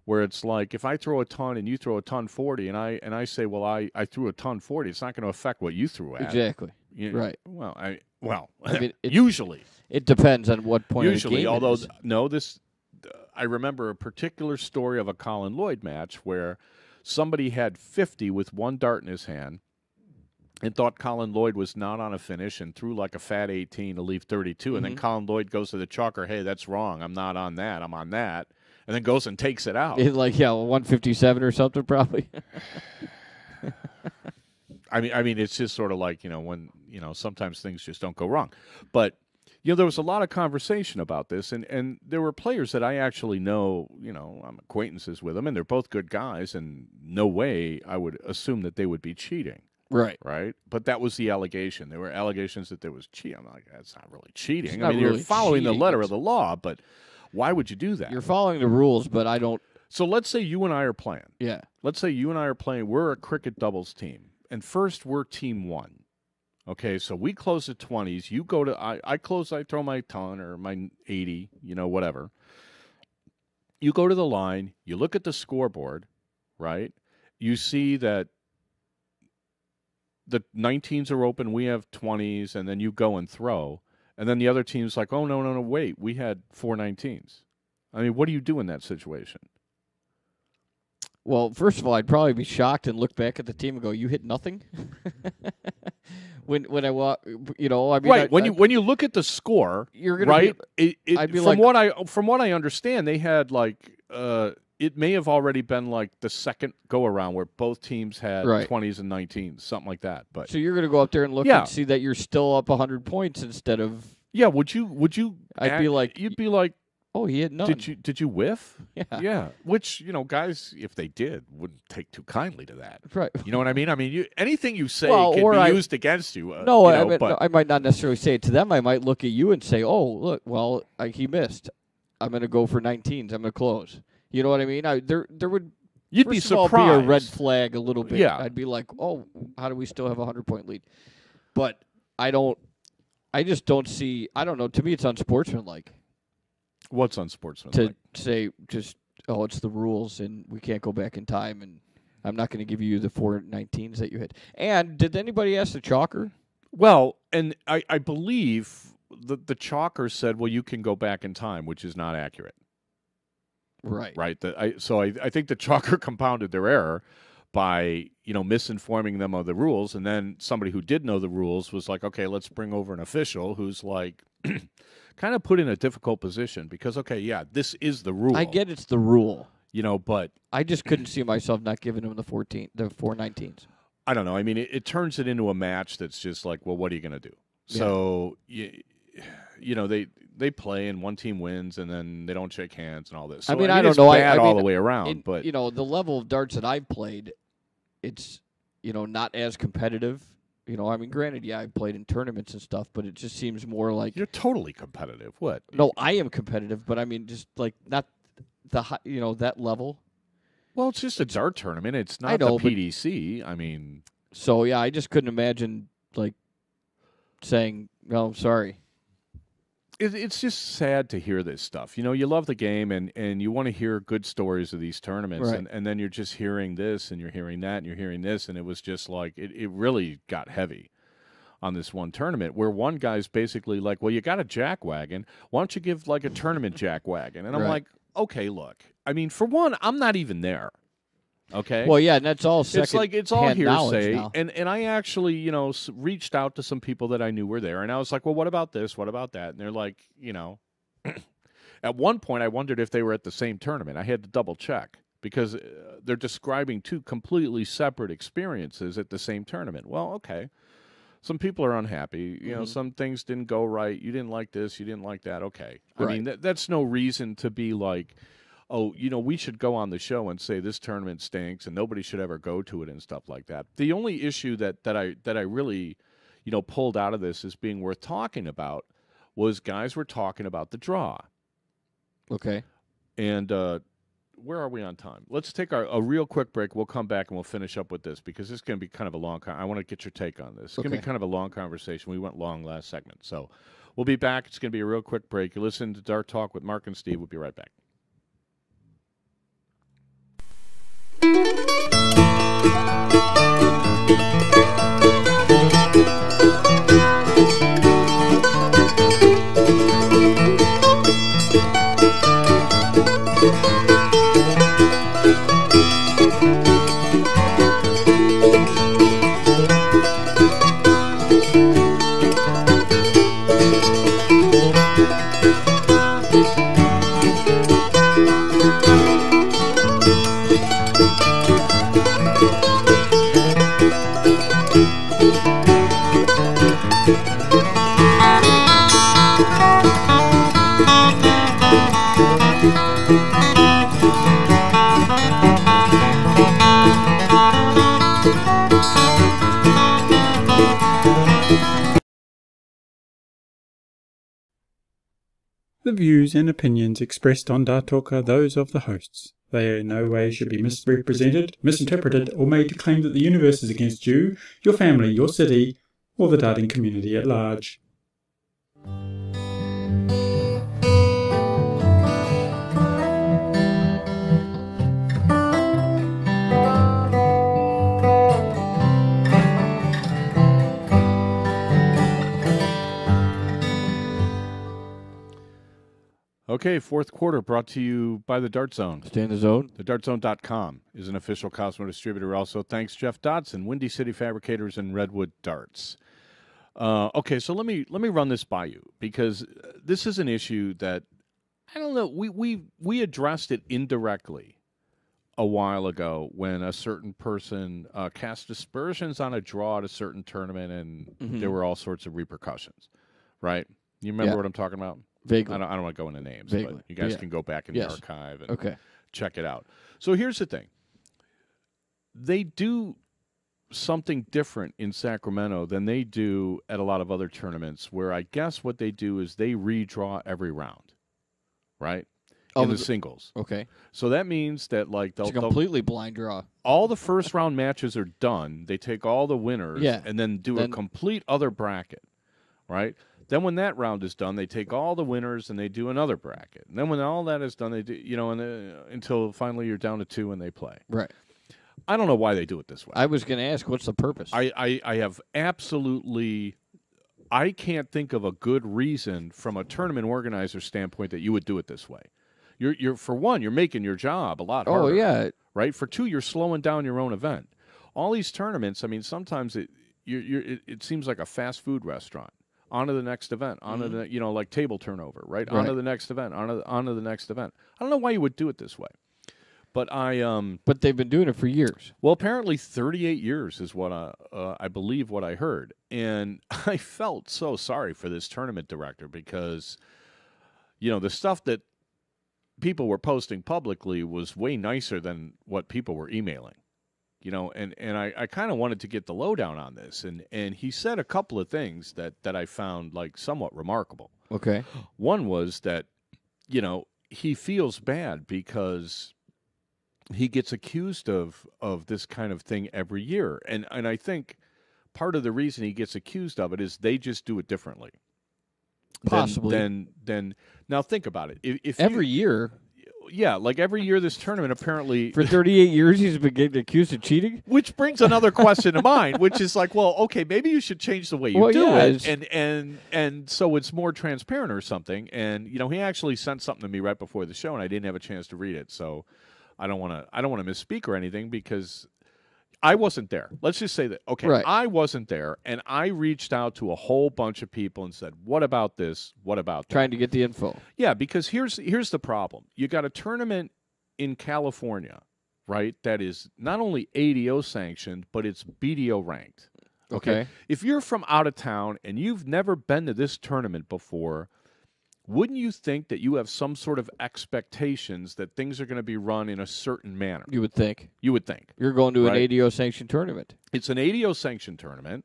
where it's like if I throw a ton and you throw a ton 40, and I say, well, I threw a ton 40. It's not going to affect what you threw at. Exactly. Right. Well, I mean, usually it depends on what point. Usually, of the game although it is. no, this I remember a particular story of a Colin Lloyd match where somebody had 50 with one dart in his hand and thought Colin Lloyd was not on a finish and threw like a fat 18 to leave 32. And then Colin Lloyd goes to the chalker, hey, that's wrong. I'm not on that. I'm on that. And then goes and takes it out. 157 or something probably. I mean, it's just sort of like, when, sometimes things just don't go wrong. But, there was a lot of conversation about this, and there were players that I actually know, I'm acquaintances with them, and they're both good guys, and no way I would assume that they would be cheating. Right? But that was the allegation. There were allegations that there was cheating. I'm like, that's not really cheating. You're following the letter of the law, but why would you do that? You're following the rules, but I don't. So let's say you and I are playing. Yeah. Let's say you and I are playing. We're a cricket doubles team. And first, we're team one. Okay, so we close at 20s. You go to, I close, I throw my ton or my 80, whatever. You go to the line. You look at the scoreboard, right? You see that the 19s are open, we have 20s, and then you go and throw. And then the other team's like, oh, no, wait, we had 4 19s. I mean, what do you do in that situation? Well, first of all, I'd probably be shocked and look back at the team and go, you hit nothing? when I walk, right. When you look at the score, you're gonna right? I'd be like, from what I understand, they had it may have already been like the second go around where both teams had 20s and 19s, something like that. But so you're going to go up there and look and see that you're still up 100 points instead of Would you? You'd be like, oh, he had none. Did you whiff? Yeah. Yeah. Which guys, if they did, wouldn't take too kindly to that. Right. You know what I mean? I mean, anything you say can be used against you. I might not necessarily say it to them. I might look at you and say, oh, look, well, he missed. I'm going to go for 19s. I'm going to close. You know what I mean? There would You'd be surprised. Be a red flag a little bit. Yeah. I'd be like, oh, how do we still have a 100-point lead? But I just don't see. I don't know. To me, it's unsportsmanlike. What's unsportsmanlike? To say just, it's the rules and we can't go back in time and I'm not going to give you the 4 19s that you hit. And did anybody ask the chalker? Well, and I believe the chalker said, well, you can go back in time, which is not accurate. Right. Right. So I think the chalker compounded their error by, misinforming them of the rules. And then somebody who did know the rules was like, okay, let's bring over an official who's like kind of put in a difficult position because, okay, yeah, this is the rule. I get it's the rule. But I just couldn't see myself not giving him the 4 19s. I don't know. I mean, it turns it into a match that's just like, well, what are you going to do? Yeah. So, they play and one team wins and then they don't shake hands and all this. So, I mean, I don't it's know. Bad all the way around. But the level of darts that I've played, it's, not as competitive. Granted, I played in tournaments and stuff, but it just seems more like... You're totally competitive. What? No, I am competitive, but I mean, just like not the high, that level. Well, it's just a dart tournament. It's not the PDC. I mean... So, yeah, I just couldn't imagine, saying, no, I'm sorry. It's just sad to hear this stuff. You love the game, and you want to hear good stories of these tournaments, right. and then you're just hearing this, and you're hearing that, and you're hearing this, and it was just like, it really got heavy on this one tournament, where one guy's basically like, well, you got a jack wagon. Why don't you give, a tournament jack wagon? And I'm like, okay, look. I mean, for one, I'm not even there. Okay. Well, yeah, and that's all second. It's all hearsay, now. and I actually reached out to some people that I knew were there, and I was like, well, what about this? What about that? And they're like, at one point I wondered if they were at the same tournament. I had to double check because they're describing two completely separate experiences at the same tournament. Well, okay, some people are unhappy. Some things didn't go right. You didn't like this. You didn't like that. Okay, I mean that's no reason to be like, oh, we should go on the show and say this tournament stinks and nobody should ever go to it and stuff like that. The only issue that I really, pulled out of this as being worth talking about was guys were talking about the draw. Okay. And where are we on time? Let's take a real quick break. We'll come back and we'll finish up with this because this is going to be kind of a long I want to get your take on this. It's going to be kind of a long conversation. We went long last segment. So We'll be back. It's going to be a real quick break. You're listening to Dart Talk with Mark and Steve. We'll be right back. The views and opinions expressed on Dart Talk are those of the hosts. They in no way should be misrepresented, misinterpreted, or made to claim that the universe is against you, your family, your city, or the darting community at large. Okay, fourth quarter brought to you by the Dart Zone. Stay in the zone. TheDartZone.com is an official Cosmo distributor. Also, thanks Jeff Dodson, Windy City Fabricators, and Redwood Darts. Okay, so let me run this by you, because this is an issue that, I don't know, we addressed it indirectly a while ago when a certain person cast aspersions on a draw at a certain tournament, and there were all sorts of repercussions, right? You remember what I'm talking about? Vaguely. I don't want to go into names, Vaguely. but you guys can go back in the archive and check it out. So here's the thing. They do something different in Sacramento than they do at a lot of other tournaments, where I guess what they do is they redraw every round, right? In the singles. Okay. So that means that, like, it's a completely blind draw. All the first round matches are done. They take all the winners and then do a complete other bracket, right? Then when that round is done, they take all the winners and they do another bracket. And then when all that is done, they do, until finally you're down to 2 and they play. Right. I don't know why they do it this way. I was going to ask, what's the purpose? I have absolutely, I can't think of a good reason from a tournament organizer standpoint that you would do it this way. You're for one, you're making your job a lot harder. Oh, yeah. Right? For two, you're slowing down your own event. All these tournaments, I mean, sometimes it seems like a fast food restaurant. On to the next event, on to the, like table turnover, right? On to the next event, on to the next event. I don't know why you would do it this way. But But they've been doing it for years. Well, apparently 38 years is what I believe what I heard. And I felt so sorry for this tournament director, because, the stuff that people were posting publicly was way nicer than what people were emailing. And I kind of wanted to get the lowdown on this. And he said a couple of things that I found, like, somewhat remarkable. Okay. One was that, he feels bad because he gets accused of this kind of thing every year. And I think part of the reason he gets accused of it is they just do it differently. Possibly. Then now think about it. If every year... Yeah, like every year this tournament apparently... For 38 years he's been getting accused of cheating? Which brings another question to mind, which is like, well, okay, maybe you should change the way you do it, and so it's more transparent or something. And, he actually sent something to me right before the show, and I didn't have a chance to read it, so I don't want to misspeak or anything, because I wasn't there. Let's just say that, okay, right. I wasn't there, and I reached out to a whole bunch of people and said, what about this? What about that? Trying to get the info. Yeah, because here's the problem. You got a tournament in California, right, that is not only ADO sanctioned, but it's BDO ranked. Okay. If you're from out of town and you've never been to this tournament before, wouldn't you think that you have some sort of expectations that things are going to be run in a certain manner? You would think. You would think. You're going to an ADO-sanctioned tournament. It's an ADO-sanctioned tournament.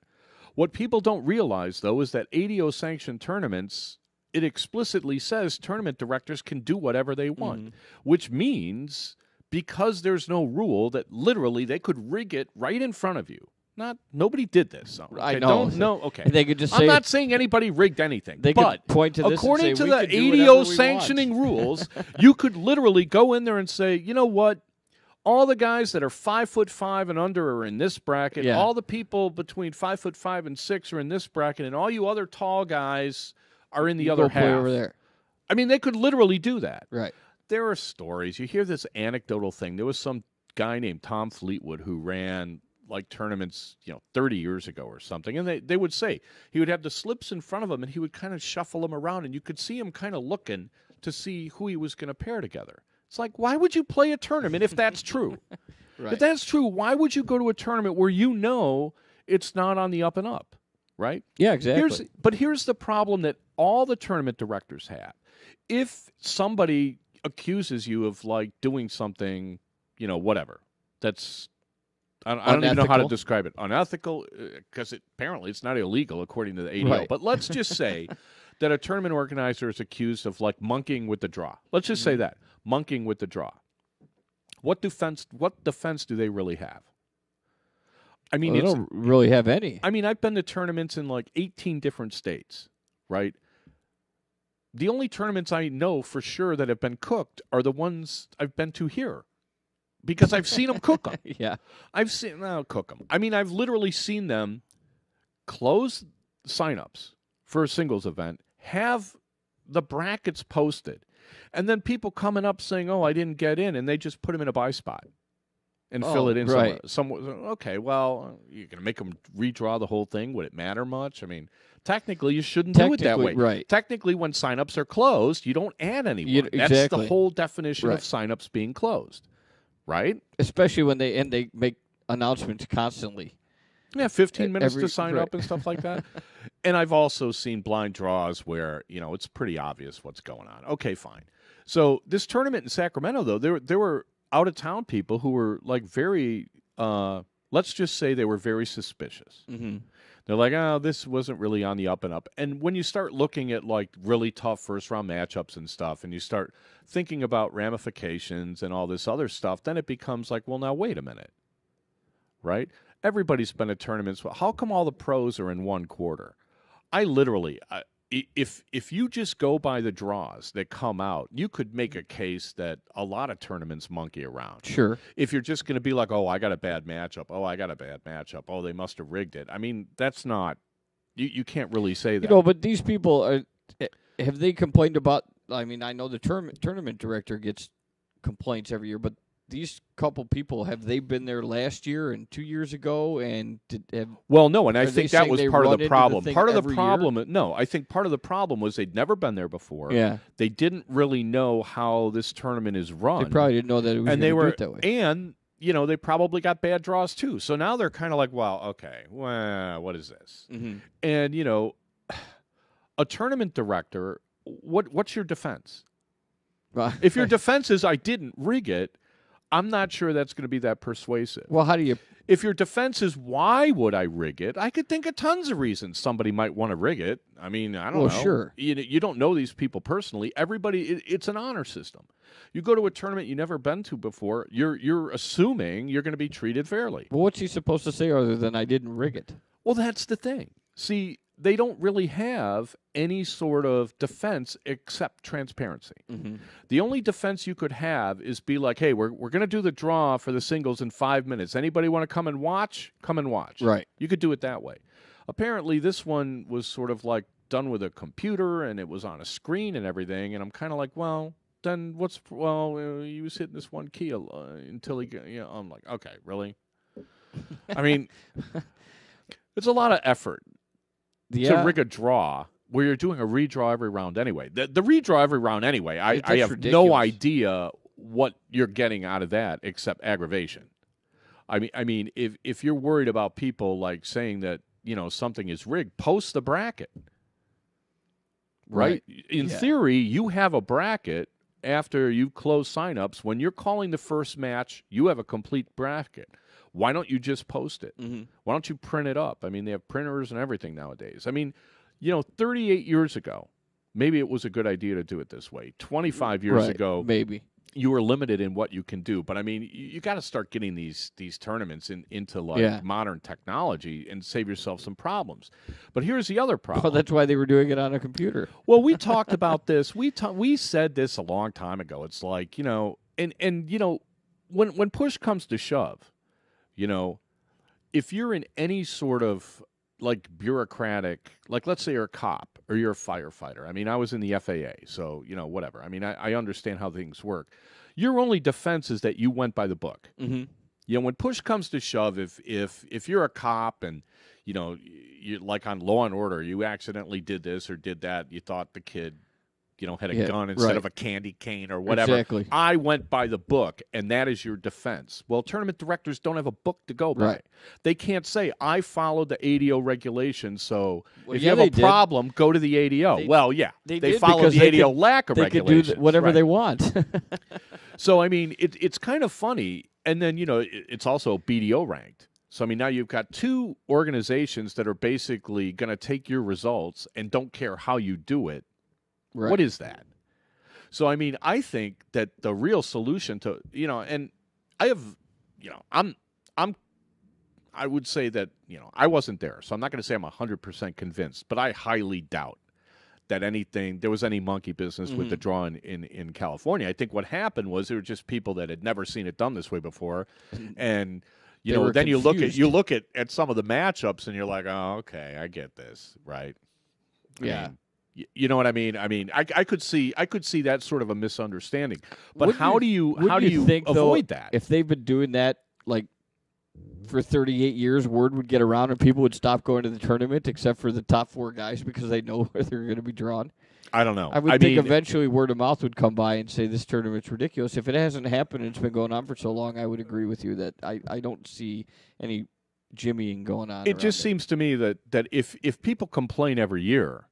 What people don't realize, though, is that ADO-sanctioned tournaments, it explicitly says tournament directors can do whatever they want, which means because there's no rule that literally they could rig it right in front of you. Nobody did this. So, okay, I know. Okay. They could just say I'm not saying anybody rigged anything. They but could point to this according and say, to we the could do whatever ADO we sanctioning want. rules, you could literally go in there and say, you know what? All the guys that are 5'5" and under are in this bracket. Yeah. All the people between 5'5" and 6" are in this bracket, and all you other tall guys are in the other Go play half. over there. I mean, they could literally do that. Right. There are stories. You hear this anecdotal thing. There was some guy named Tom Fleetwood who ran like tournaments, 30 years ago or something. And they would say he would have the slips in front of him and he would kind of shuffle them around and you could see him kind of looking to see who he was going to pair together. It's like, why would you play a tournament if that's true? Right. If that's true, why would you go to a tournament where you know it's not on the up and up, right? Yeah, exactly. But here's the problem that all the tournament directors have. If somebody accuses you of like doing something, whatever, that's I don't even know how to describe it. Unethical, because apparently it's not illegal according to the ADO. Right. But let's just say that a tournament organizer is accused of like monkeying with the draw. Let's just say that monkeying with the draw. What defense do they really have? I mean, they don't really have any. I mean, I've been to tournaments in like 18 different states, right? The only tournaments I know for sure that have been cooked are the ones I've been to here. Because I've seen them cook them. Yeah. Cook them. I mean, I've literally seen them close signups for a singles event, have the brackets posted, and then people coming up saying, "Oh, I didn't get in," and they just put them in a buy spot and fill it in somewhere. Okay, well, you're going to make them redraw the whole thing. Would it matter much? I mean, technically, you shouldn't do it that way. Right. Technically, when signups are closed, you don't add anyone. That's the whole definition of signups being closed. Right? Especially when they make announcements constantly. Yeah, 15 minutes to sign up and stuff like that. And I've also seen blind draws where, it's pretty obvious what's going on. Okay, fine. So this tournament in Sacramento, though, there were out-of-town people who were, like, very, let's just say they were very suspicious. Mm-hmm. They're like, oh, this wasn't really on the up and up. And when you start looking at, like, really tough first-round matchups and stuff, and you start thinking about ramifications and all this other stuff, then it becomes like, well, now, wait a minute, right? Everybody's been at tournaments. How come all the pros are in one quarter? I literally, if you just go by the draws that come out, you could make a case that a lot of tournaments monkey around. Sure. If you're just going to be like, oh, I got a bad matchup. Oh, I got a bad matchup. Oh, they must have rigged it. I mean, that's not, you can't really say that. But these people, have they complained about, I mean, I know the tournament director gets complaints every year, but these couple people, have they been there last year and 2 years ago? And no, and I think that was part of the problem. Part of the problem, I think part of the problem was they'd never been there before. Yeah, they didn't really know how this tournament is run. They probably didn't know that it was going to do it that way. And they probably got bad draws too. So now they're kind of like, well, okay, what is this? Mm-hmm. And a tournament director, what's your defense? If your defense is I didn't rig it, I'm not sure that's going to be that persuasive. Well, how do you... If your defense is why would I rig it, I could think of tons of reasons somebody might want to rig it. I mean, I don't know. Sure. You don't know these people personally. Everybody, it's an honor system. You go to a tournament you've never been to before, you're assuming you're going to be treated fairly. Well, what's he supposed to say other than I didn't rig it? Well, that's the thing. See, they don't really have any sort of defense except transparency. Mm-hmm. The only defense you could have is be like, hey, we're going to do the draw for the singles in 5 minutes. Anybody want to come and watch? Come and watch. Right. You could do it that way. Apparently, this one was sort of like done with a computer, and it was on a screen and everything, and I'm kind of like, well, then he was hitting this one key until he, I'm like, okay, really? I mean, it's a lot of effort. To rig a draw where you're doing a redraw every round anyway. The redraw every round anyway, I have ridiculous. No idea what you're getting out of that except aggravation. I mean, if you're worried about people like saying that, something is rigged, post the bracket. Right? In theory, you have a bracket after you close signups. When you're calling the first match, you have a complete bracket. Why don't you just post it? Mm-hmm. Why don't you print it up? I mean, they have printers and everything nowadays. I mean, 38 years ago, maybe it was a good idea to do it this way. 25 years ago, maybe you are limited in what you can do. But I mean, you got to start getting these tournaments into like modern technology and save yourself some problems. But here's the other problem. Well, that's why they were doing it on a computer. Well, we talked about this. We said this a long time ago. It's like, and when push comes to shove, if you're in any sort of like bureaucratic, like let's say you're a cop or you're a firefighter. I mean, I was in the FAA, so, whatever. I mean, I understand how things work. Your only defense is that you went by the book. Mm-hmm. When push comes to shove, if you're a cop and, you like on Law and Order, you accidentally did this or did that, you thought the kid, had a gun instead of a candy cane or whatever. Exactly. I went by the book, and that is your defense. Well, tournament directors don't have a book to go by. Right. They can't say, I followed the ADO regulations, so if you yeah, have a problem, go to the ADO. They followed the ADO lack of regulations. They could do whatever they want. So, I mean, it's kind of funny. And then, it's also BDO ranked. So, I mean, now you've got two organizations that are basically going to take your results and don't care how you do it. Right. What is that? So, I mean, I think that the real solution to, and I have, I would say that, I wasn't there, so I'm not going to say I'm 100% convinced, but I highly doubt that there was any monkey business with the draw in California. I think what happened was there were just people that had never seen it done this way before, and then you look at some of the matchups and you're like, oh, okay, I get this, right? Yeah. You know what I mean? I mean, I could see that sort of a misunderstanding. But how do you think, avoid that? If they've been doing that like for 38 years, word would get around and people would stop going to the tournament except for the top 4 guys because they know where they're going to be drawn. I don't know. I would think eventually word of mouth would come by and say this tournament's ridiculous. If it hasn't happened and it's been going on for so long, I would agree with you that I don't see any jimmying going on. It just seems to me that if people complain every year,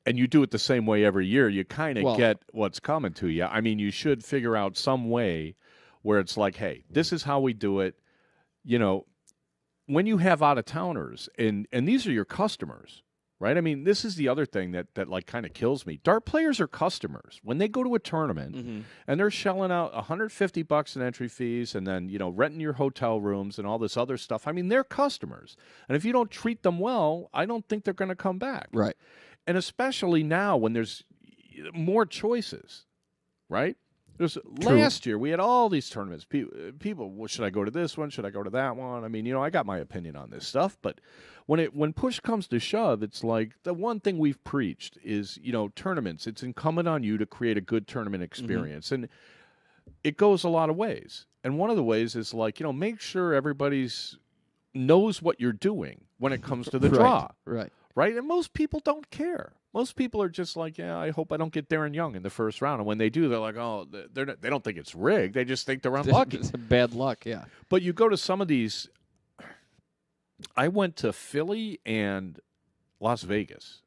and you do it the same way every year, you kind of get what's coming to you. I mean, you should figure out some way where it's like, hey, this is how we do it. When you have out-of-towners, and these are your customers, right? I mean, this is the other thing that like kind of kills me. Dart players are customers. When they go to a tournament and they're shelling out $150 in entry fees and then, renting your hotel rooms and all this other stuff, I mean, they're customers. And if you don't treat them well, I don't think they're going to come back. Right. And especially now when there's more choices, right? Last year we had all these tournaments. People, well, should I go to this one? Should I go to that one? I mean, I got my opinion on this stuff, but when push comes to shove, it's like the one thing we've preached is, tournaments. It's incumbent on you to create a good tournament experience, and it goes a lot of ways. And one of the ways is like, make sure everybody's knows what you're doing when it comes to the draw. Right? And most people don't care. Most people are just like, yeah, I hope I don't get Darren Young in the first round. And when they do, they're like, oh, they don't think it's rigged. They just think they're unlucky. It's bad luck, yeah. But you go to some of these. I went to Philly and Las Vegas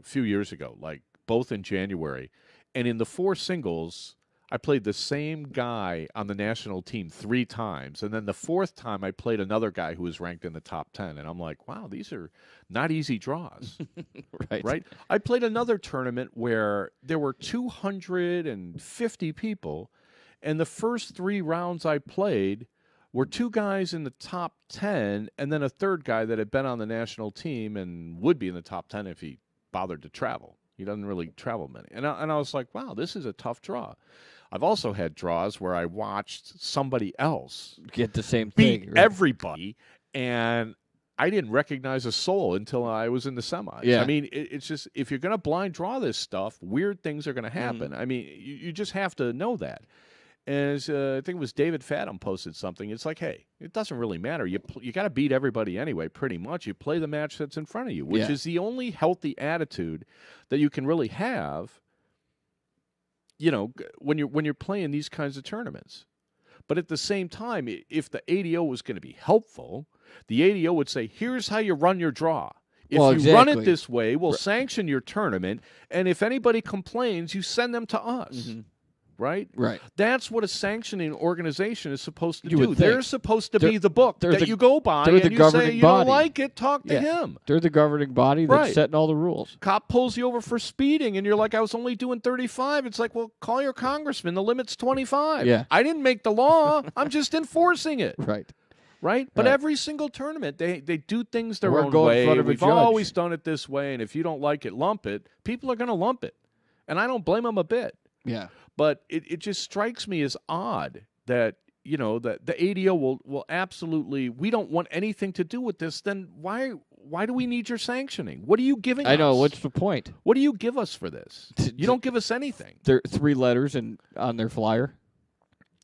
a few years ago, like both in January. And in the 4 singles, I played the same guy on the national team 3 times. And then the 4th time, I played another guy who was ranked in the top 10. And I'm like, wow, these are not easy draws. Right? I played another tournament where there were 250 people. And the first 3 rounds I played were 2 guys in the top 10 and then a third guy that had been on the national team and would be in the top 10 if he bothered to travel. He doesn't really travel many. And I was like, wow, this is a tough draw. I've also had draws where I watched somebody else get the same beat thing, right? everybody, and I didn't recognize a soul until I was in the semis. Yeah. I mean, it's just, if you're going to blind draw this stuff, weird things are going to happen. I mean, you just have to know that. As I think it was David Fadum posted something. It's like, hey, it doesn't really matter. You got to beat everybody anyway, pretty much. You play the match that's in front of you, which is the only healthy attitude that you can really have, when you're playing these kinds of tournaments. But at the same time, if the ADO was going to be helpful, the ADO would say, here's how you run your draw. If you run it this way, we'll sanction your tournament, and if anybody complains, you send them to us. right? Right. That's what a sanctioning organization is supposed to You do. would They're think. supposed to be the book that you go by, they're and the you say governing you body. don't like it, talk to him. They're the governing body that's Right. setting all the rules. Cop pulls you over for speeding, and you're like, I was only doing 35. It's like, well, call your congressman. The limit's 25. Yeah. I didn't make the law. I'm just enforcing it. Right. Right? But Right. every single tournament, they do things their We're own going in way. front of a We've judge. always done it this way, and if you don't like it, lump it. People are going to lump it. And I don't blame them a bit. Yeah. But it just strikes me as odd that, that the ADO will absolutely, we don't want anything to do with this. Then why do we need your sanctioning? What are you giving us? I know. What's the point? What do you give us for this? You don't give us anything. There are 3 letters on their flyer.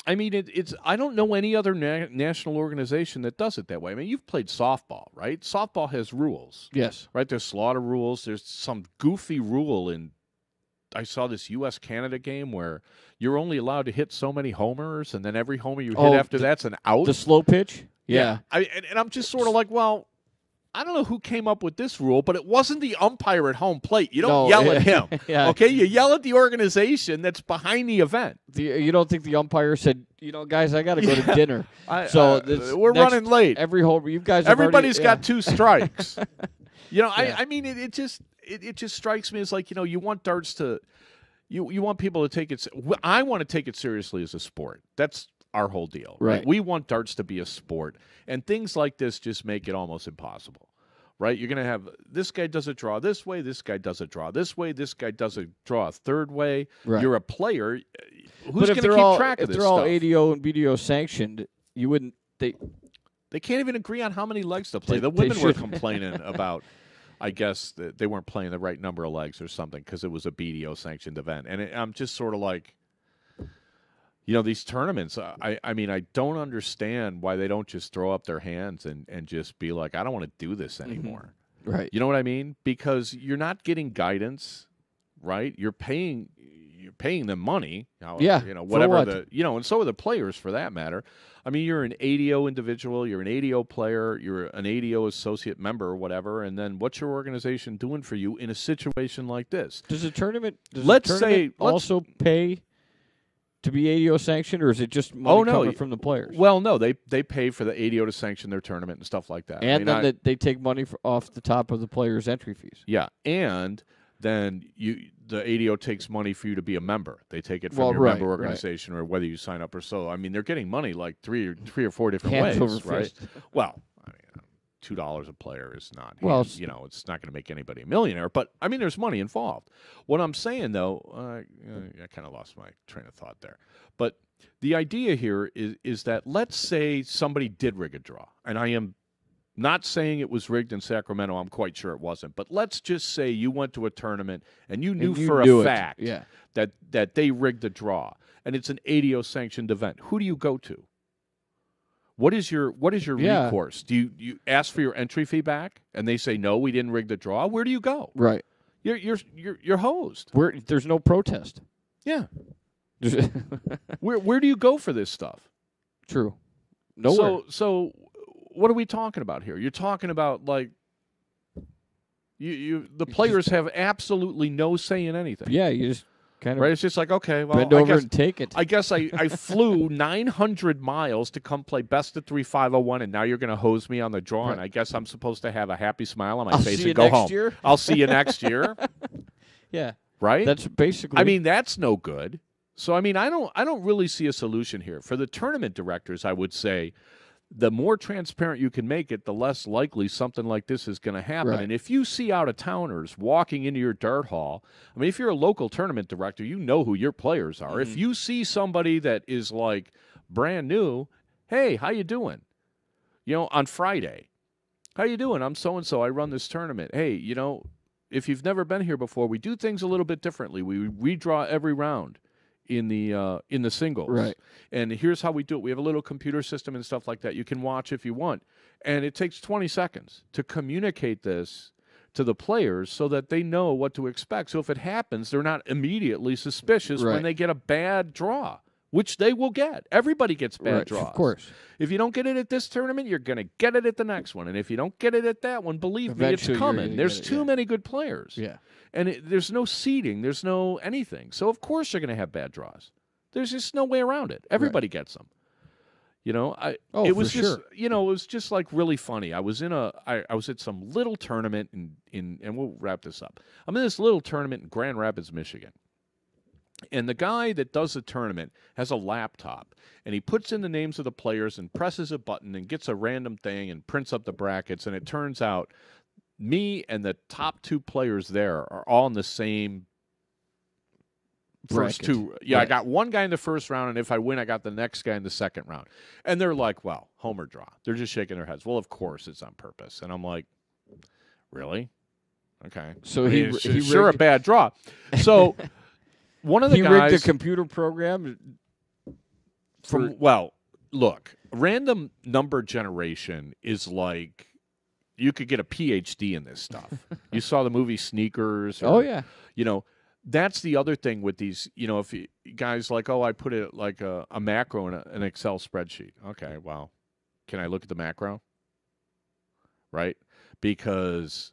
I mean, it's. I don't know any other national organization that does it that way. I mean, you've played softball, right? Softball has rules. Yes. Right? There's slaughter rules. There's some goofy rule in. I saw this U.S.-Canada game where you're only allowed to hit so many homers, and then every homer you hit after that's an out. The slow pitch? Yeah. And I'm just sort of like, well, I don't know who came up with this rule, but it wasn't the umpire at home plate. You don't yell at him, okay? You yell at the organization that's behind the event. You don't think the umpire said, guys, I got to go to dinner. We're running late. Every homer, you guys. Everybody's got 2 strikes. Yeah. I mean, it just strikes me as like, you want darts to, you want people to take it. I want to take it seriously as a sport. That's our whole deal. Right. We want darts to be a sport, and things like this just make it almost impossible. Right? You're going to have this guy does a draw this way, this guy does a draw this way, this guy does a draw a third way. Right. You're a player. Who's going to keep track of this stuff? If they're all stuff? ADO and BDO sanctioned, you wouldn't. They can't even agree on how many legs to play. The women were complaining about, I guess, that they weren't playing the right number of legs or something because it was a BDO sanctioned event. And I'm just sort of like, these tournaments, I mean, I don't understand why they don't just throw up their hands and just be like, I don't want to do this anymore. Mm-hmm. Right. You know what I mean? Because you're not getting guidance, right? You're paying them money. Whatever and so are the players for that matter. I mean, you're an ADO individual, you're an ADO player, you're an ADO associate member or whatever, and then what's your organization doing for you in a situation like this? Does a tournament Let's also pay to be ADO sanctioned, or is it just money coming from the players? Well, no, they pay for the ADO to sanction their tournament and stuff like that. And then they take money off the top of the players' entry fees. Yeah, and then the ADO takes money for you to be a member. They take it from your member organization or whether you sign up or so. I mean, they're getting money like three or four different ways, right? Well, I mean, $2 a player is not, it's not going to make anybody a millionaire. But, I mean, there's money involved. What I'm saying, though, I kind of lost my train of thought there. But the idea here is that let's say somebody did rig a draw, and I am not saying it was rigged in Sacramento. I'm quite sure it wasn't. But let's just say you went to a tournament and you knew for a fact that they rigged the draw, and it's an ADO sanctioned event. Who do you go to? What is your recourse? Do you ask for your entry fee back, and they say no, we didn't rig the draw? Where do you go? Right, you're hosed. There's no protest. Yeah. Where do you go for this stuff? True. Nowhere. So what are we talking about here? You're talking about like the players have absolutely no say in anything. Yeah, you just kind of right. It's just like, okay, well, bend over and take it. I guess I flew 900 miles to come play best of 3 501, and now you're going to hose me on the draw, and I guess I'm supposed to have a happy smile on my face and go home. Year. I'll see you next year. Yeah, right. That's basically. I mean, that's no good. So I mean, I don't really see a solution here for the tournament directors. I would say, the more transparent you can make it, the less likely something like this is going to happen. Right. And if you see out-of-towners walking into your dart hall, I mean, if you're a local tournament director, you know who your players are. Mm-hmm. If you see somebody that is like brand new, hey, how you doing? On Friday, how you doing? I'm so-and-so. I run this tournament. Hey, if you've never been here before, we do things a little bit differently. We redraw every round in the singles. Right. And here's how we do it. We have a little computer system and stuff like that. You can watch if you want. And it takes 20 seconds to communicate this to the players so that they know what to expect. So if it happens, they're not immediately suspicious when they get a bad draw, which they will get. Everybody gets bad draws. Of course. If you don't get it at this tournament, you're going to get it at the next one. And if you don't get it at that one, believe me, it's coming. There's too many good players. Yeah. And there's no seeding. There's no anything. So, of course, you're going to have bad draws. There's just no way around it. Everybody gets them. You know, it was just it was just like really funny. I was at some little tournament in and we'll wrap this up. I'm in this little tournament in Grand Rapids, Michigan. And the guy that does the tournament has a laptop, and he puts in the names of the players and presses a button and gets a random thing and prints up the brackets, and it turns out me and the top 2 players there are all in the same first 2. Yeah, right. I got one guy in the first round, and if I win, I got the next guy in the second round. And they're like, well, home or draw. They're just shaking their heads. Well, of course it's on purpose. And I'm like, really? Okay. So he sure a bad draw. So one of the guys rigged the computer program look, random number generation is like you could get a PhD in this stuff. You saw the movie Sneakers. You know, that's the other thing with these, you know, if you, guys like, I put it like a macro in an Excel spreadsheet. Okay, well, can I look at the macro? Right? Because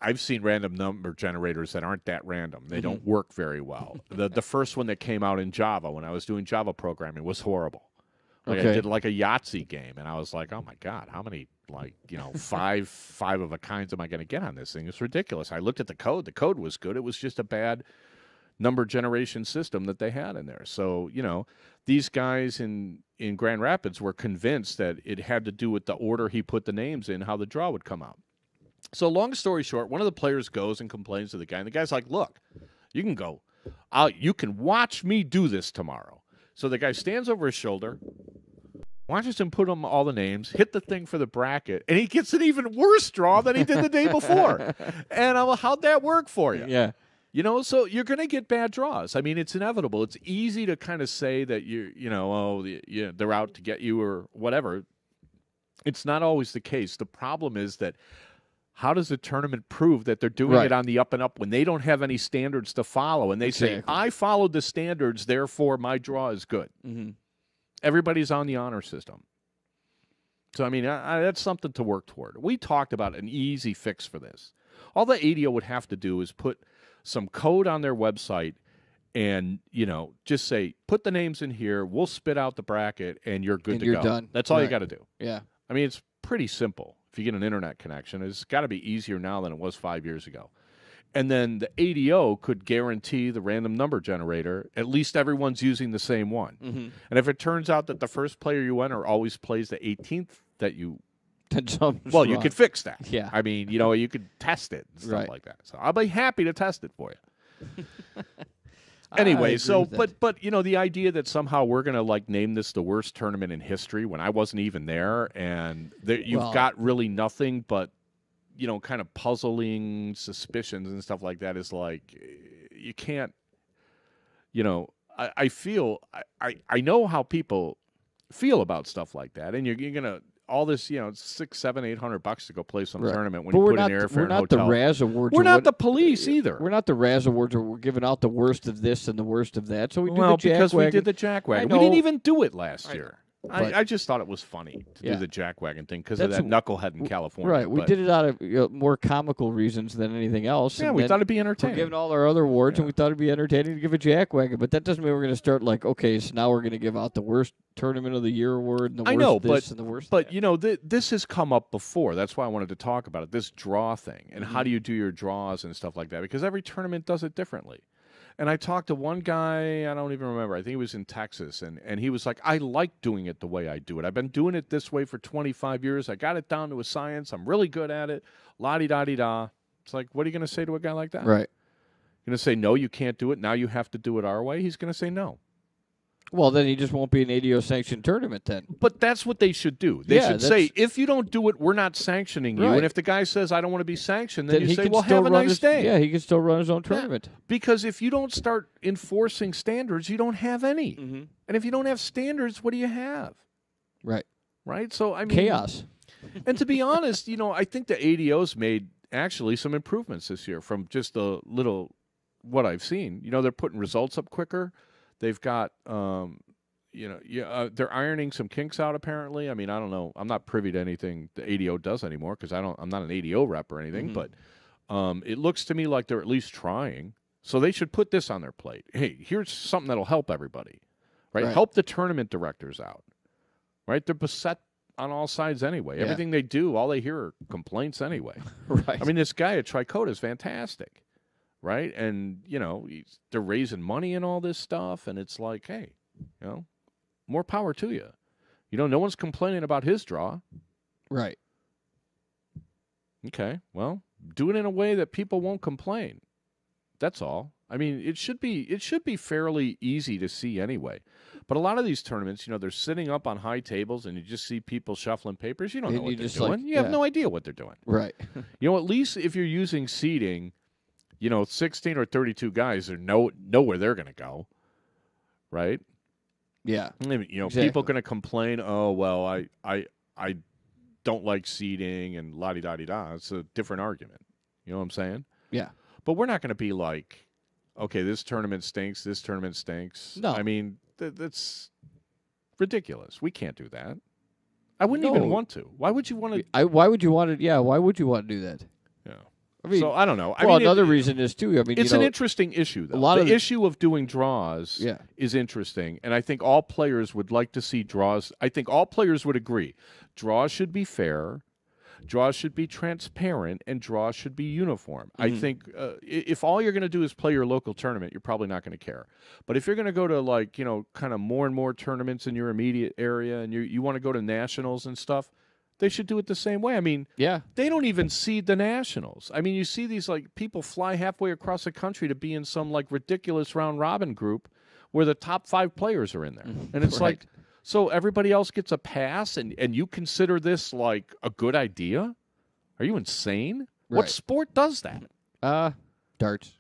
I've seen random number generators that aren't that random. They don't work very well. The first one that came out in Java when I was doing Java programming was horrible. Like I did like a Yahtzee game, and I was like, oh, my God, how many, five of a kinds am I going to get on this thing? It's ridiculous. I looked at the code. The code was good. It was just a bad number generation system that they had in there. So, you know, these guys in Grand Rapids were convinced that it had to do with the order he put the names in, how the draw would come out. So long story short, one of the players goes and complains to the guy, and the guy's like, look, you can go. You can watch me do this tomorrow. So the guy stands over his shoulder, watches him put on all the names, hit the thing for the bracket, and he gets an even worse draw than he did the day before. And I'm like, how'd that work for you? Yeah. You know, so you're going to get bad draws. I mean, it's inevitable. It's easy to kind of say that they're out to get you or whatever. It's not always the case. The problem is that how does the tournament prove that they're doing it on the up and up when they don't have any standards to follow? And they say, I followed the standards, therefore my draw is good. Mm-hmm. Everybody's on the honor system. So, I mean, that's something to work toward. We talked about an easy fix for this. All the ADO would have to do is put some code on their website and, you know, just say, put the names in here, we'll spit out the bracket, and you're good to go. Done. That's all you got to do. Yeah. I mean, it's pretty simple. If you get an internet connection, it's got to be easier now than it was 5 years ago. And then the ADO could guarantee the random number generator, at least everyone's using the same one. Mm-hmm. And if it turns out that the first player you enter always plays the 18th that you... you could fix that. Yeah. I mean, you know, you could test it and stuff like that. So I'll be happy to test it for you. Anyway, but you know, the idea that somehow we're going to name this the worst tournament in history when I wasn't even there, and you've got really nothing but, you know, kind of puzzling suspicions and stuff like that is like, you can't, you know, I feel, I know how people feel about stuff like that, and you're going to, all this, you know, $600, $700, $800 to go play some tournament when you put in airfare and hotel. We're not the Raz Awards. We're not the police either. We're not the Raz Awards where we're giving out the worst of this and the worst of that. So we do the jackwagon. Because we did the jackwagon. We didn't even do it last year. I just thought it was funny to do the jackwagon thing because of that knucklehead in California. Right. We did it out of more comical reasons than anything else. Yeah, we thought it'd be entertaining. We're giving all our other awards, and we thought it'd be entertaining to give a jackwagon. But that doesn't mean we're going to start okay, so now we're going to give out the worst tournament of the year award and the worst this and the worst that. But, you know, this has come up before. That's why I wanted to talk about it, this draw thing, and how do you do your draws and stuff like that, because every tournament does it differently. And I talked to one guy, I don't even remember, I think he was in Texas, and he was like, I like doing it the way I do it. I've been doing it this way for 25 years. I got it down to a science. I'm really good at it. La-di-da-di-da. It's like, what are you going to say to a guy like that? Right. You're going to say, no, you can't do it. Now you have to do it our way. He's going to say no. Well, then he just won't be an ADO-sanctioned tournament then. But that's what they should do. They should say, if you don't do it, we're not sanctioning you. Right. And if the guy says, I don't want to be sanctioned, then you say, well, have a nice day. Yeah, he can still run his own tournament. Yeah. Because if you don't start enforcing standards, you don't have any. Mm-hmm. And if you don't have standards, what do you have? Right. Right? So, I mean... chaos. And to be honest, you know, I think the ADO's made, actually, some improvements this year from just the little, what I've seen. You know, they're putting results up quicker. They've got, they're ironing some kinks out. Apparently, I mean, I don't know. I'm not privy to anything the ADO does anymore because I'm not an ADO rep or anything. Mm-hmm. But it looks to me like they're at least trying. So they should put this on their plate. Hey, here's something that'll help everybody, right? Right. Help the tournament directors out, right? They're beset on all sides anyway. Yeah. Everything they do, all they hear are complaints anyway. Right. I mean, this guy at TRICODA is fantastic, right? And, they're raising money and all this stuff, and it's like, hey, more power to you. No one's complaining about his draw. Right. Okay, well, do it in a way that people won't complain. That's all. I mean, it should be fairly easy to see anyway. But a lot of these tournaments, they're sitting up on high tables, and you just see people shuffling papers. You don't know what they're doing. You have no idea what they're doing. Right. At least if you're using seating, 16 or 32 guys know where they're going to go, right? Yeah. Exactly. People going to complain, oh, well, I don't like seating and la-di-da-di-da. It's a different argument. You know what I'm saying? Yeah. But we're not going to be like, okay, this tournament stinks, this tournament stinks. No. I mean, that's ridiculous. We can't do that. I wouldn't even want to. Why would you want to? Why would you want to? Yeah. Why would you want to do that? Yeah. I mean, so I don't know. Another reason is too. I mean, it's an interesting issue, though. The issue of doing draws is interesting, and I think all players would like to see draws. I think all players would agree. Draws should be fair, draws should be transparent, and draws should be uniform. I think if all you're going to do is play your local tournament, you're probably not going to care. But if you're going to go to kind of more and more tournaments in your immediate area, and you want to go to nationals and stuff, they should do it the same way. I mean, they don't even seed the nationals. I mean, you see these people fly halfway across the country to be in some ridiculous round robin group where the top 5 players are in there, and it's like, so everybody else gets a pass, and you consider this like a good idea? Are you insane? Right. What sport does that? Darts.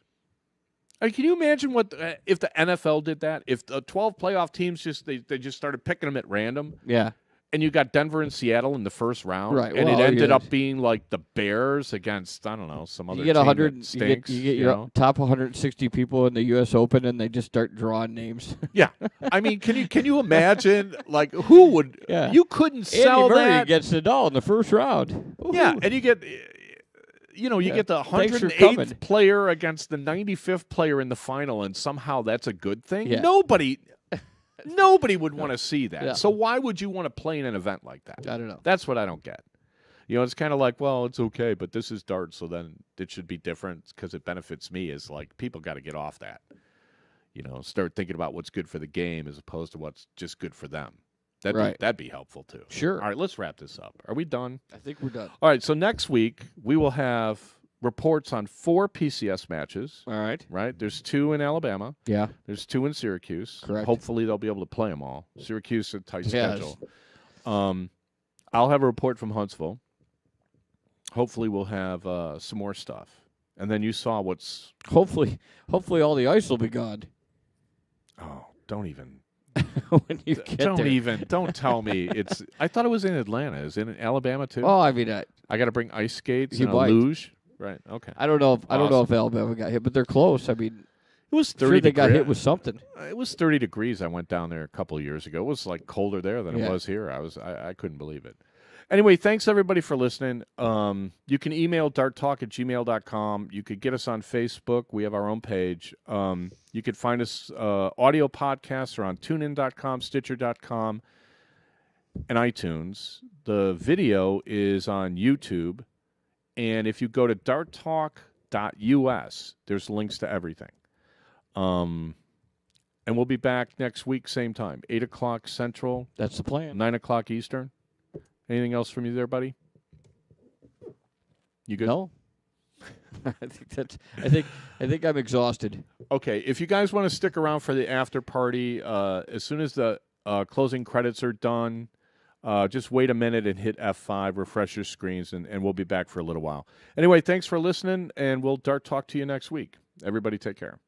Can you imagine what if the NFL did that? If the 12 playoff teams they just started picking them at random? Yeah. And you got Denver and Seattle in the first round, right? And it ended up being like the Bears against some other. You get team 100. that stinks, you get your top 160 people in the U.S. Open, and they just start drawing names. Yeah, I mean, can you imagine who would? Yeah. You couldn't sell Andy Murray that. gets Nadal in the first round. Ooh. Yeah, and you get. You get the 108th player against the 95th player in the final, and somehow that's a good thing. Yeah. Nobody would want to see that. Yeah. So why would you want to play in an event like that? I don't know. That's what I don't get. It's kind of like, well, it's okay, but this is darts, so then it should be different because it benefits me. Is people got to get off that. Start thinking about what's good for the game as opposed to what's just good for them. That'd be helpful too. Sure. All right, let's wrap this up. Are we done? I think we're done. All right, so next week we will have reports on 4 PCS matches. All right. Right? There's 2 in Alabama. Yeah. There's 2 in Syracuse. Correct. Hopefully they'll be able to play them all. Syracuse a tight schedule. I'll have a report from Huntsville. Hopefully we'll have some more stuff. And then you saw what's... Hopefully all the ice will be gone. Oh, don't even... when you get there. Don't tell me it's... I thought it was in Atlanta. Is it in Alabama too? Oh, I mean... I got to bring ice skates You and a might. luge? Right, okay. I don't know if Alabama got hit, but they're close. I mean... It was 30 sure they got hit with something. It was 30 degrees. I went down there a couple of years ago. It was colder there than it was here. I couldn't believe it. Anyway, thanks everybody for listening. You can email darttalk@gmail.com. You could get us on Facebook. We have our own page. You could find us audio podcasts are on tunein.com, stitcher.com, and iTunes. The video is on YouTube. And if you go to darttalk.us, there's links to everything. And we'll be back next week, same time, 8 o'clock Central. That's the plan. 9 o'clock Eastern. Anything else from you there, buddy? You good? No. I think I'm exhausted. Okay, if you guys want to stick around for the after party, as soon as the closing credits are done, just wait a minute and hit F5, refresh your screens, and we'll be back for a little while. Anyway, thanks for listening, and we'll Dart Talk to you next week. Everybody take care.